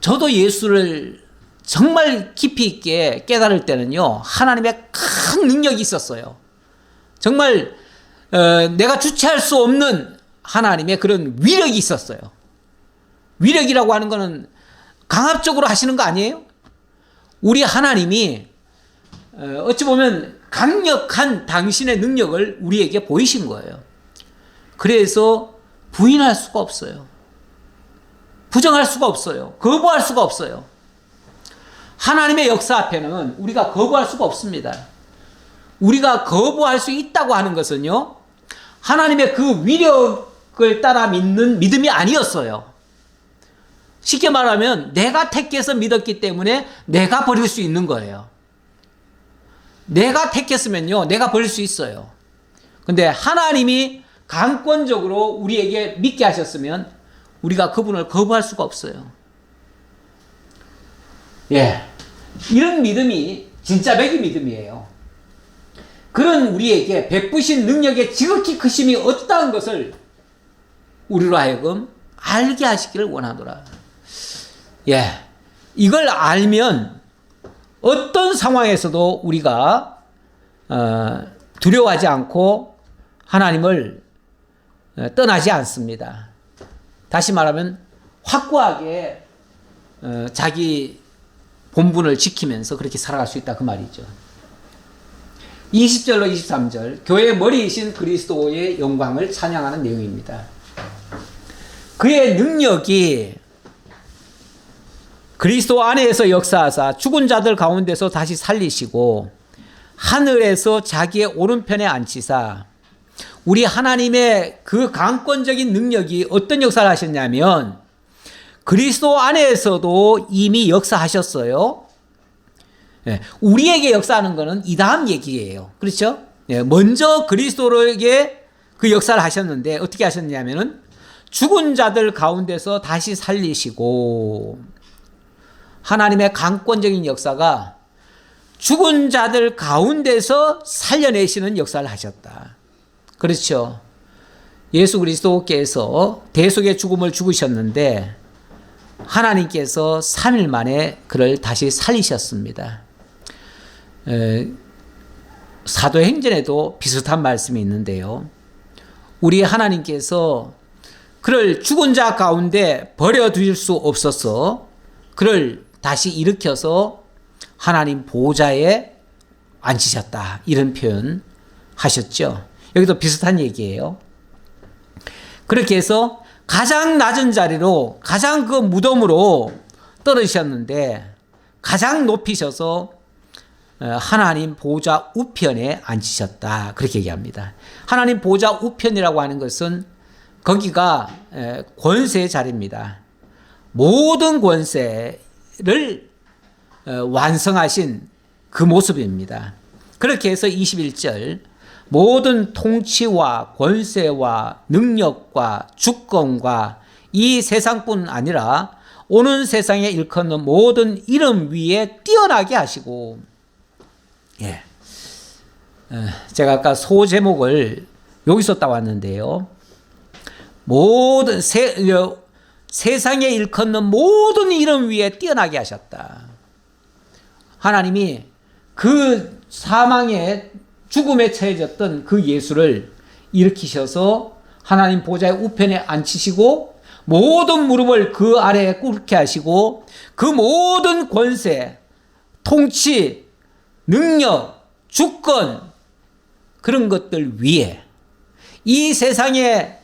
저도 예수를 정말 깊이 있게 깨달을 때는요, 하나님의 큰 능력이 있었어요. 정말 내가 주체할 수 없는 하나님의 그런 위력이 있었어요. 위력이라고 하는 것은 강압적으로 하시는 거 아니에요? 우리 하나님이 어찌 보면 강력한 당신의 능력을 우리에게 보이신 거예요. 그래서 부인할 수가 없어요. 부정할 수가 없어요. 거부할 수가 없어요. 하나님의 역사 앞에는 우리가 거부할 수가 없습니다. 우리가 거부할 수 있다고 하는 것은요, 하나님의 그 위력을 따라 믿는 믿음이 아니었어요. 쉽게 말하면 내가 택해서 믿었기 때문에 내가 버릴 수 있는 거예요. 내가 택했으면요, 내가 버릴 수 있어요. 근데 하나님이 강권적으로 우리에게 믿게 하셨으면 우리가 그분을 거부할 수가 없어요. 예, 이런 믿음이 진짜 백의 믿음이에요. 그런 우리에게 베푸신 능력의 지극히 크심이 어떠한 것을 우리로 하여금 알게 하시기를 원하노라. 예, 이걸 알면 어떤 상황에서도 우리가 두려워하지 않고 하나님을 떠나지 않습니다. 다시 말하면 확고하게 자기 본분을 지키면서 그렇게 살아갈 수 있다 그 말이죠. 20절로 23절 교회의 머리이신 그리스도의 영광을 찬양하는 내용입니다. 그의 능력이 그리스도 안에서 역사하사 죽은 자들 가운데서 다시 살리시고 하늘에서 자기의 오른편에 앉히사 우리 하나님의 그 강권적인 능력이 어떤 역사를 하셨냐면 그리스도 안에서도 이미 역사하셨어요. 우리에게 역사하는 것은 이 다음 얘기예요. 그렇죠? 먼저 그리스도에게 그 역사를 하셨는데 어떻게 하셨냐면은 죽은 자들 가운데서 다시 살리시고 하나님의 강권적인 역사가 죽은 자들 가운데서 살려내시는 역사를 하셨다. 그렇죠. 예수 그리스도께서 대속의 죽음을 죽으셨는데 하나님께서 3일 만에 그를 다시 살리셨습니다. 사도행전에도 비슷한 말씀이 있는데요. 우리 하나님께서 그를 죽은 자 가운데 버려두실 수 없어서 그를 다시 일으켜서 하나님 보좌에 앉히셨다. 이런 표현 하셨죠. 여기도 비슷한 얘기예요. 그렇게 해서 가장 낮은 자리로 가장 그 무덤으로 떨어지셨는데 가장 높이셔서 하나님 보좌 우편에 앉히셨다. 그렇게 얘기합니다. 하나님 보좌 우편이라고 하는 것은 거기가 권세의 자리입니다. 모든 권세를 완성하신 그 모습입니다. 그렇게 해서 21절 모든 통치와 권세와 능력과 주권과 이 세상뿐 아니라 오는 세상에 일컫는 모든 이름 위에 뛰어나게 하시고 제가 아까 소 제목을 여기서 따왔는데요. 모든 세상에 일컫는 모든 이름 위에 뛰어나게 하셨다. 하나님이 그 사망의 죽음에 처해졌던 그 예수를 일으키셔서 하나님 보좌의 우편에 앉히시고 모든 무릎을 그 아래에 꿇게 하시고 그 모든 권세, 통치, 능력, 주권 그런 것들 위에 이 세상에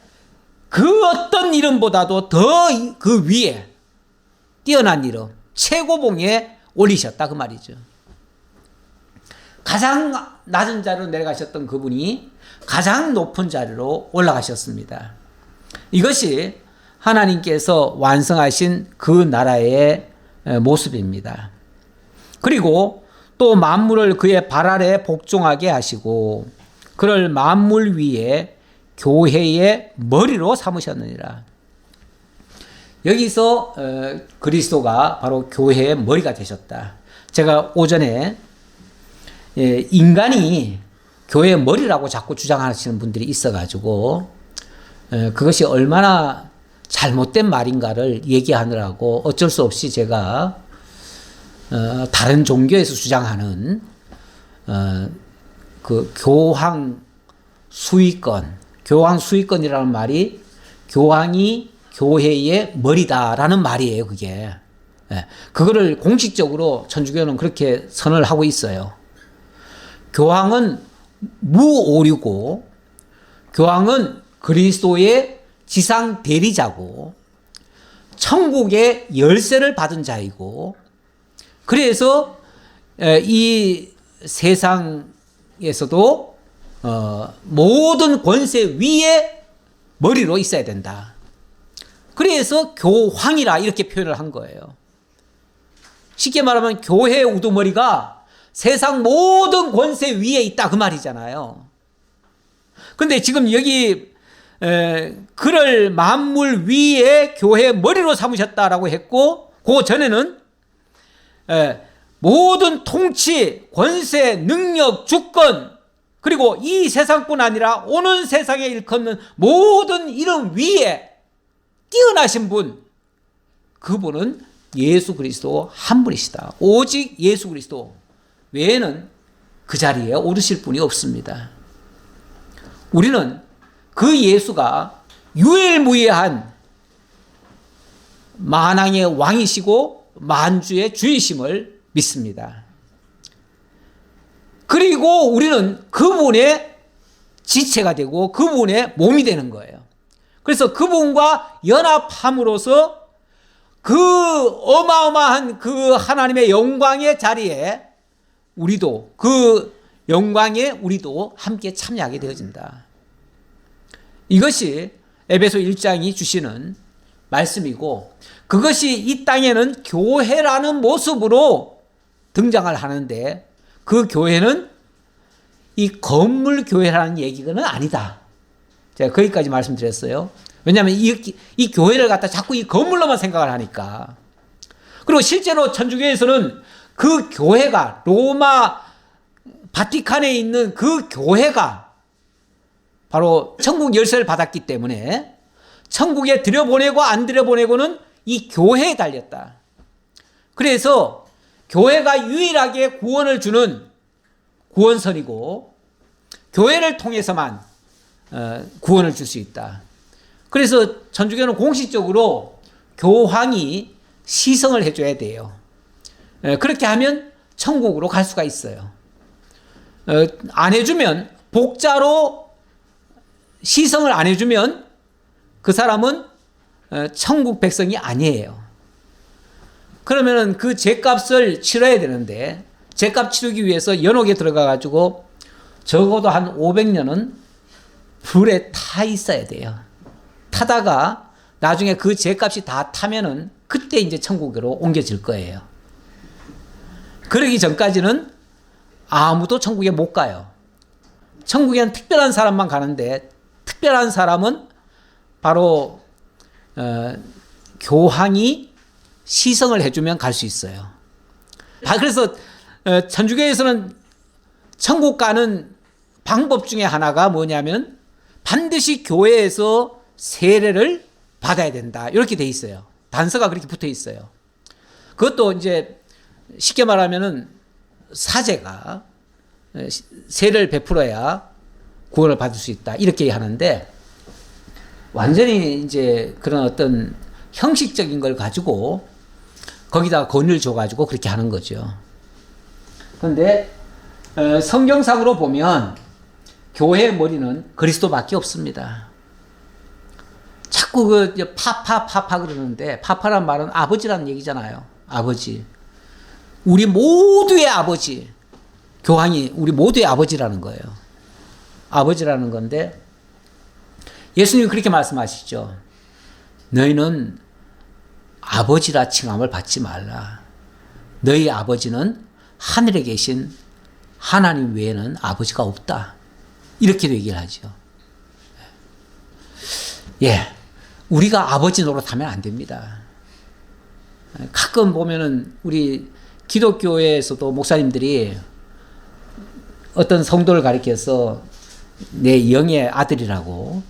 그 어떤 이름보다도 더 그 위에 뛰어난 이름, 최고봉에 올리셨다 그 말이죠. 가장 낮은 자리로 내려가셨던 그분이 가장 높은 자리로 올라가셨습니다. 이것이 하나님께서 완성하신 그 나라의 모습입니다. 그리고 또 만물을 그의 발 아래 복종하게 하시고 그를 만물 위에 교회의 머리로 삼으셨느니라. 여기서 그리스도가 바로 교회의 머리가 되셨다. 제가 오전에 인간이 교회의 머리라고 자꾸 주장하시는 분들이 있어가지고 그것이 얼마나 잘못된 말인가를 얘기하느라고 어쩔 수 없이 제가 다른 종교에서 주장하는 그 교황 수위권이라는 말이 교황이 교회의 머리다라는 말이에요. 그게 그거를 공식적으로 천주교는 그렇게 선언을 하고 있어요. 교황은 무오류고 교황은 그리스도의 지상 대리자고 천국의 열쇠를 받은 자이고 그래서 이 세상에서도 모든 권세 위에 머리로 있어야 된다. 그래서 교황이라 이렇게 표현을 한 거예요. 쉽게 말하면 교회의 우두머리가 세상 모든 권세 위에 있다 그 말이잖아요. 근데 지금 여기 그를 만물 위에 교회의 머리로 삼으셨다라고 했고 그 전에는 모든 통치, 권세, 능력, 주권 그리고 이 세상뿐 아니라 오는 세상에 일컫는 모든 이름 위에 뛰어나신 분, 그분은 예수 그리스도 한 분이시다. 오직 예수 그리스도 외에는 그 자리에 오르실 분이 없습니다. 우리는 그 예수가 유일무이한 만왕의 왕이시고 만주의 주이심을 믿습니다. 그리고 우리는 그분의 지체가 되고 그분의 몸이 되는 거예요. 그래서 그분과 연합함으로써 그 어마어마한 그 하나님의 영광의 자리에 우리도, 그 영광에 우리도 함께 참여하게 되어진다. 이것이 에베소 1장이 주시는 말씀이고, 그것이 이 땅에는 교회라는 모습으로 등장을 하는데, 그 교회는 이 건물 교회라는 얘기는 아니다. 제가 거기까지 말씀드렸어요. 왜냐하면 이 교회를 갖다 자꾸 이 건물로만 생각을 하니까. 그리고 실제로 천주교에서는 그 교회가, 로마 바티칸에 있는 그 교회가 바로 천국 열쇠를 받았기 때문에 천국에 들여보내고 안 들여보내고는 이 교회에 달렸다. 그래서 교회가 유일하게 구원을 주는 구원선이고, 교회를 통해서만 구원을 줄 수 있다. 그래서 천주교는 공식적으로 교황이 시성을 해줘야 돼요. 그렇게 하면 천국으로 갈 수가 있어요. 안 해주면, 복자로 시성을 안 해주면 그 사람은 천국 백성이 아니에요. 그러면은 그 죄값을 치러야 되는데, 죄값 치르기 위해서 연옥에 들어가가지고 적어도 한 500년은 불에 타 있어야 돼요. 타다가 나중에 그 죄값이 다 타면은 그때 이제 천국으로 옮겨질 거예요. 그러기 전까지는 아무도 천국에 못 가요. 천국에는 특별한 사람만 가는데, 특별한 사람은 바로 교황이 시성을 해주면 갈 수 있어요. 그래서 천주교에서는 천국 가는 방법 중에 하나가 뭐냐면 반드시 교회에서 세례를 받아야 된다, 이렇게 돼 있어요. 단서가 그렇게 붙어 있어요. 그것도 이제 쉽게 말하면은 사제가 세례를 베풀어야 구원을 받을 수 있다, 이렇게 하는데, 완전히 이제 그런 어떤 형식적인 걸 가지고 거기다가 권위를 줘가지고 그렇게 하는 거죠. 그런데 성경상으로 보면 교회의 머리는 그리스도밖에 없습니다. 자꾸 그 파파 그러는데, 파파란 말은 아버지라는 얘기잖아요. 아버지. 우리 모두의 아버지. 교황이 우리 모두의 아버지라는 거예요. 아버지라는 건데, 예수님이 그렇게 말씀하시죠. 너희는 아버지라 칭함을 받지 말라. 너희 아버지는 하늘에 계신 하나님 외에는 아버지가 없다. 이렇게도 얘기를 하죠. 예, 우리가 아버지 노릇하면 안 됩니다. 가끔 보면은 우리 기독교에서도 목사님들이 어떤 성도를 가리켜서 내 영의 아들이라고,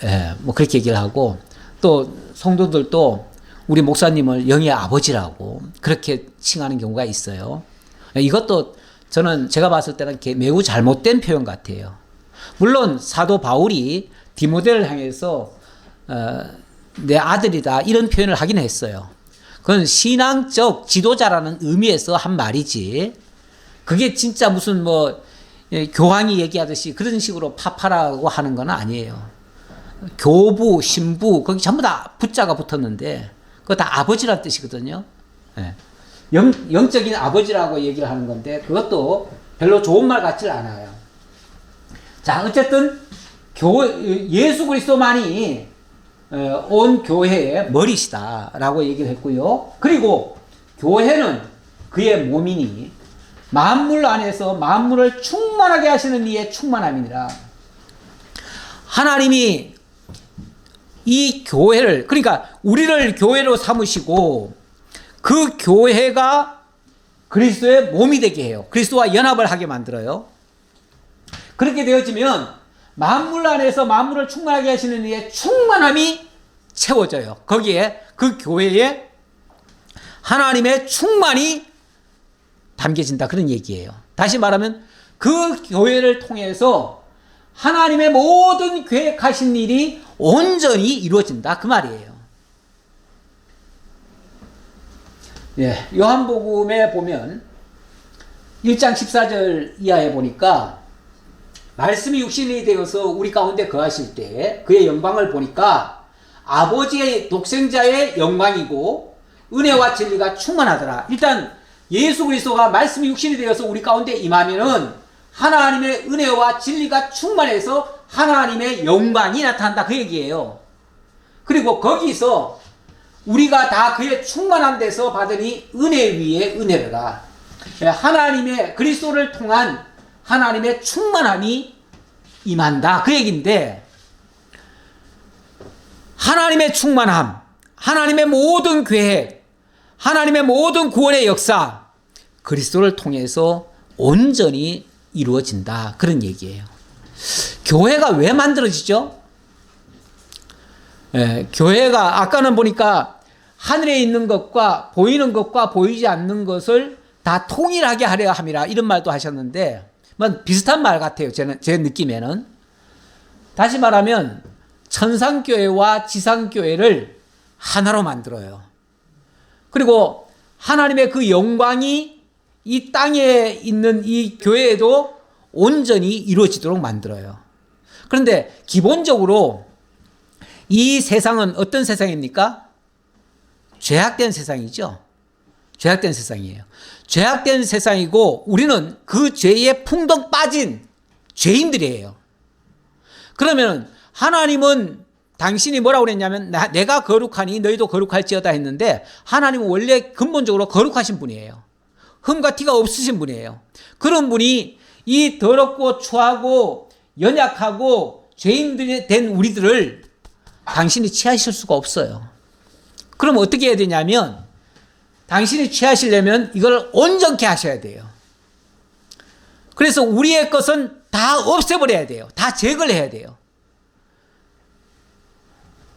예, 뭐 그렇게 얘기를 하고, 또 성도들도 우리 목사님을 영의 아버지라고 그렇게 칭하는 경우가 있어요. 이것도 저는 제가 봤을 때는 매우 잘못된 표현 같아요. 물론 사도 바울이 디모데를 향해서 내 아들이다, 이런 표현을 하긴 했어요. 그건 신앙적 지도자라는 의미에서 한 말이지, 그게 진짜 무슨 뭐 교황이 얘기하듯이 그런 식으로 파파라고 하는 건 아니에요. 교부, 신부, 거기 전부 다 부자가 붙었는데 그거 다 아버지란 뜻이거든요. 네. 영적인 아버지라고 얘기를 하는 건데, 그것도 별로 좋은 말 같지는 않아요. 자, 어쨌든 예수 그리스도만이 온 교회의 머리시다라고 얘기를 했고요. 그리고 교회는 그의 몸이니 만물 안에서 만물을 충만하게 하시는 이의 충만함이니라. 하나님이 이 교회를, 그러니까 우리를 교회로 삼으시고 그 교회가 그리스도의 몸이 되게 해요. 그리스도와 연합을 하게 만들어요. 그렇게 되어지면 만물 안에서 만물을 충만하게 하시는 이의 충만함이 채워져요. 거기에 그 교회에 하나님의 충만이 담겨진다, 그런 얘기예요. 다시 말하면 그 교회를 통해서 하나님의 모든 계획하신 일이 온전히 이루어진다, 그 말이에요. 예, 요한복음에 보면 1장 14절 이하에 보니까 말씀이 육신이 되어서 우리 가운데 거하실 때 그의 영광을 보니까 아버지의 독생자의 영광이고 은혜와 진리가 충만하더라. 일단 예수 그리스도가 말씀이 육신이 되어서 우리 가운데 임하면은 하나님의 은혜와 진리가 충만해서 하나님의 영광이 나타난다, 그 얘기예요. 그리고 거기서 우리가 다 그의 충만한 데서 받으니 은혜 위에 은혜라. 하나님의 그리스도를 통한 하나님의 충만함이 임한다, 그 얘기인데, 하나님의 충만함, 하나님의 모든 계획, 하나님의 모든 구원의 역사, 그리스도를 통해서 온전히 이루어진다, 그런 얘기예요. 교회가 왜 만들어지죠? 교회가 아까는 보니까 하늘에 있는 것과 보이는 것과 보이지 않는 것을 다 통일하게 하려 함이라, 이런 말도 하셨는데 비슷한 말 같아요. 제 느낌에는. 다시 말하면 천상교회와 지상교회를 하나로 만들어요. 그리고 하나님의 그 영광이 이 땅에 있는 이 교회에도 온전히 이루어지도록 만들어요. 그런데 기본적으로 이 세상은 어떤 세상입니까? 죄악된 세상이죠. 죄악된 세상이에요. 죄악된 세상이고 우리는 그 죄에 풍덩 빠진 죄인들이에요. 그러면 하나님은 당신이 뭐라고 그랬냐면 내가 거룩하니 너희도 거룩할지어다 했는데, 하나님은 원래 근본적으로 거룩하신 분이에요. 흠과 티가 없으신 분이에요. 그런 분이 이 더럽고 추하고 연약하고 죄인들이 된 우리들을 당신이 취하실 수가 없어요. 그럼 어떻게 해야 되냐면, 당신이 취하시려면 이걸 온전케 하셔야 돼요. 그래서 우리의 것은 다 없애버려야 돼요. 다 제거를 해야 돼요.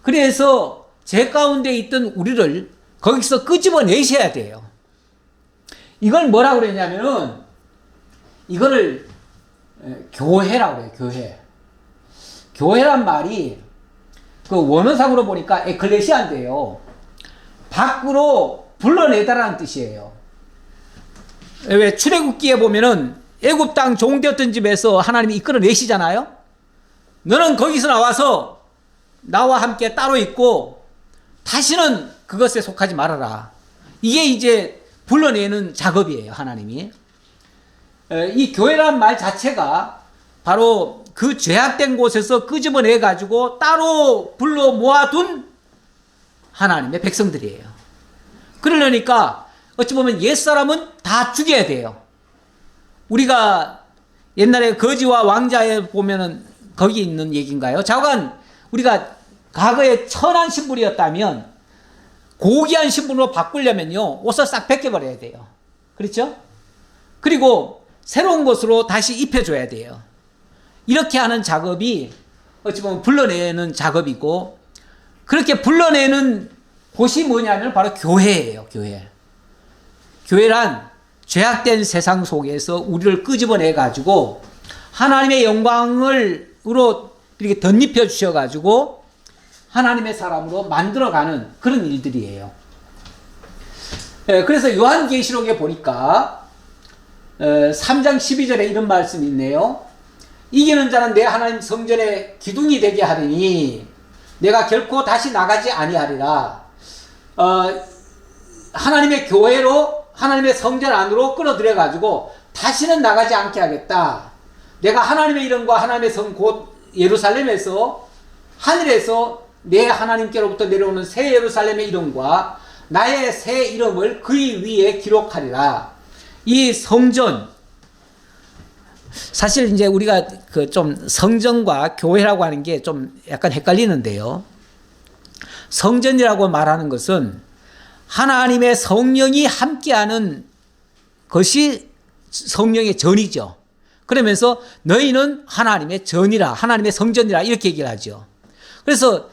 그래서 죄 가운데 있던 우리를 거기서 끄집어내셔야 돼요. 이걸 뭐라고 그러냐면은, 이거를 교회라고 그래요, 교회. 교회란 말이 그 원어상으로 보니까 에클레시아인데요, 밖으로 불러내다라는 뜻이에요. 왜 출애굽기에 보면은 애굽 땅 종되었던 집에서 하나님이 이끌어내시잖아요. 너는 거기서 나와서 나와 함께 따로 있고 다시는 그것에 속하지 말아라. 이게 이제 불러내는 작업이에요, 하나님이. 이 교회란 말 자체가 바로 그 죄악된 곳에서 끄집어내 가지고 따로 불러 모아둔 하나님의 백성들이에요. 그러려니까 어찌 보면 옛사람은 다 죽여야 돼요. 우리가 옛날에 거지와 왕자에 보면은 거기 있는 얘기인가요? 좌우간 우리가 과거에 천한 신분이었다면 고귀한 신분으로 바꾸려면요, 옷을 싹 벗겨버려야 돼요. 그렇죠? 그리고 새로운 것으로 다시 입혀줘야 돼요. 이렇게 하는 작업이 어찌 보면 불러내는 작업이고, 그렇게 불러내는 곳이 뭐냐면 바로 교회예요, 교회. 교회란 죄악된 세상 속에서 우리를 끄집어내 가지고 하나님의 영광으로 이렇게 덧입혀 주셔 가지고 하나님의 사람으로 만들어가는 그런 일들이에요. 그래서 요한계시록에 보니까 3장 12절에 이런 말씀이 있네요. 이기는 자는 내 하나님 성전의 기둥이 되게 하리니 내가 결코 다시 나가지 아니하리라. 하나님의 교회로, 하나님의 성전 안으로 끌어들여 가지고 다시는 나가지 않게 하겠다. 내가 하나님의 이름과 하나님의 성 곧 예루살렘에서, 하늘에서 내 하나님께로부터 내려오는 새 예루살렘의 이름과 나의 새 이름을 그의 위에 기록하리라. 이 성전, 사실 이제 우리가 그 좀 성전과 교회라고 하는 게 좀 약간 헷갈리는데요. 성전이라고 말하는 것은 하나님의 성령이 함께하는 것이 성령의 전이죠. 그러면서 너희는 하나님의 전이라, 하나님의 성전이라 이렇게 얘기를 하죠. 그래서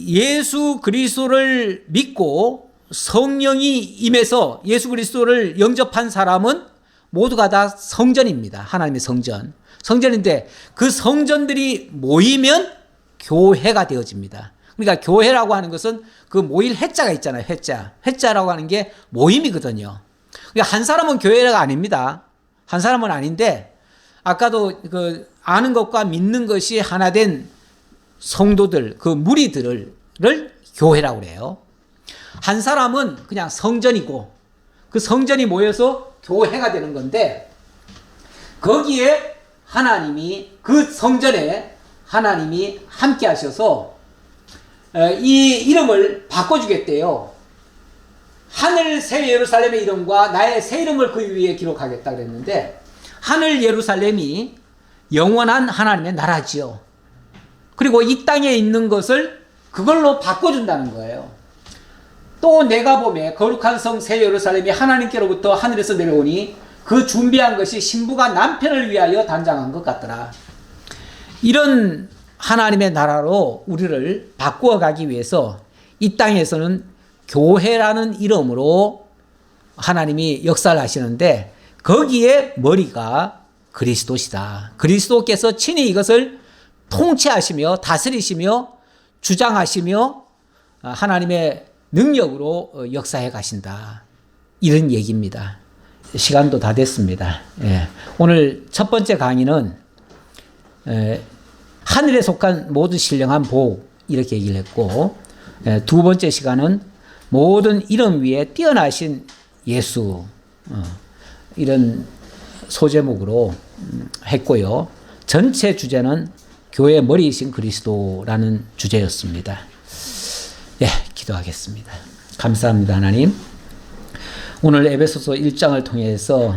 예수 그리스도를 믿고 성령이 임해서 예수 그리스도를 영접한 사람은 모두가 다 성전입니다. 하나님의 성전. 성전인데 그 성전들이 모이면 교회가 되어집니다. 그러니까 교회라고 하는 것은 그 모일 해자가 있잖아요. 해자라고 하는 게 모임이거든요. 그러니까 한 사람은 교회가 아닙니다. 한 사람은 아닌데 아까도 그 아는 것과 믿는 것이 하나 된 성도들, 그 무리들을 교회라고 그래요. 한 사람은 그냥 성전이고 그 성전이 모여서 교회가 되는 건데 거기에 하나님이 그 성전에 하나님이 함께 하셔서 이 이름을 바꿔주겠대요. 하늘 새 예루살렘의 이름과 나의 새 이름을 그 위에 기록하겠다 그랬는데 하늘 예루살렘이 영원한 하나님의 나라지요. 그리고 이 땅에 있는 것을 그걸로 바꿔준다는 거예요. 또 내가 보매 거룩한 성 새 예루살렘이 하나님께로부터 하늘에서 내려오니 그 준비한 것이 신부가 남편을 위하여 단장한 것 같더라. 이런 하나님의 나라로 우리를 바꾸어 가기 위해서 이 땅에서는 교회라는 이름으로 하나님이 역사를 하시는데 거기에 머리가 그리스도시다. 그리스도께서 친히 이것을 통치하시며 다스리시며 주장하시며 하나님의 능력으로 역사해 가신다. 이런 얘기입니다. 시간도 다 됐습니다. 예. 오늘 첫 번째 강의는 하늘에 속한 모든 신령한 복 이렇게 얘기를 했고 두 번째 시간은 모든 이름 위에 뛰어나신 예수 이런 소제목으로 했고요. 전체 주제는 교회의 머리이신 그리스도라는 주제였습니다. 예, 기도하겠습니다. 감사합니다, 하나님. 오늘 에베소서 1장을 통해서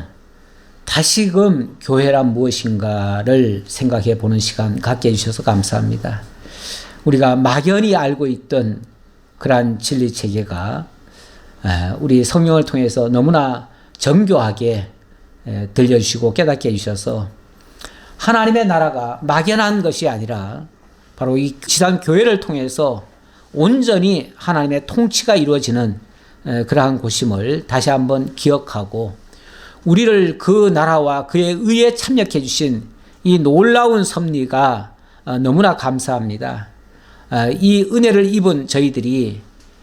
다시금 교회란 무엇인가를 생각해 보는 시간 갖게 해주셔서 감사합니다. 우리가 막연히 알고 있던 그러한 진리 체계가 우리 성령을 통해서 너무나 정교하게 들려주시고 깨닫게 해주셔서 하나님의 나라가 막연한 것이 아니라 바로 이 지상 교회를 통해서 온전히 하나님의 통치가 이루어지는 그러한 곳임을 다시 한번 기억하고 우리를 그 나라와 그의 의에 참여해 주신 이 놀라운 섭리가 너무나 감사합니다. 이 은혜를 입은 저희들이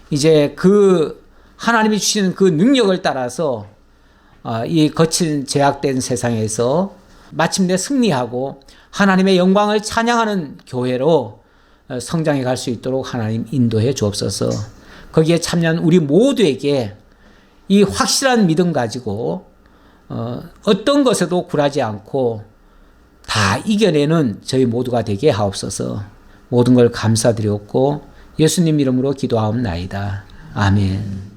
이제 그 하나님이 주시는 그 능력을 따라서 이 거친 제약된 세상에서 마침내 승리하고 하나님의 영광을 찬양하는 교회로 성장해 갈 수 있도록 하나님 인도해 주옵소서. 거기에 참여한 우리 모두에게 이 확실한 믿음 가지고 어떤 것에도 굴하지 않고 다 이겨내는 저희 모두가 되게 하옵소서. 모든 걸 감사드렸고 예수님 이름으로 기도하옵나이다. 아멘.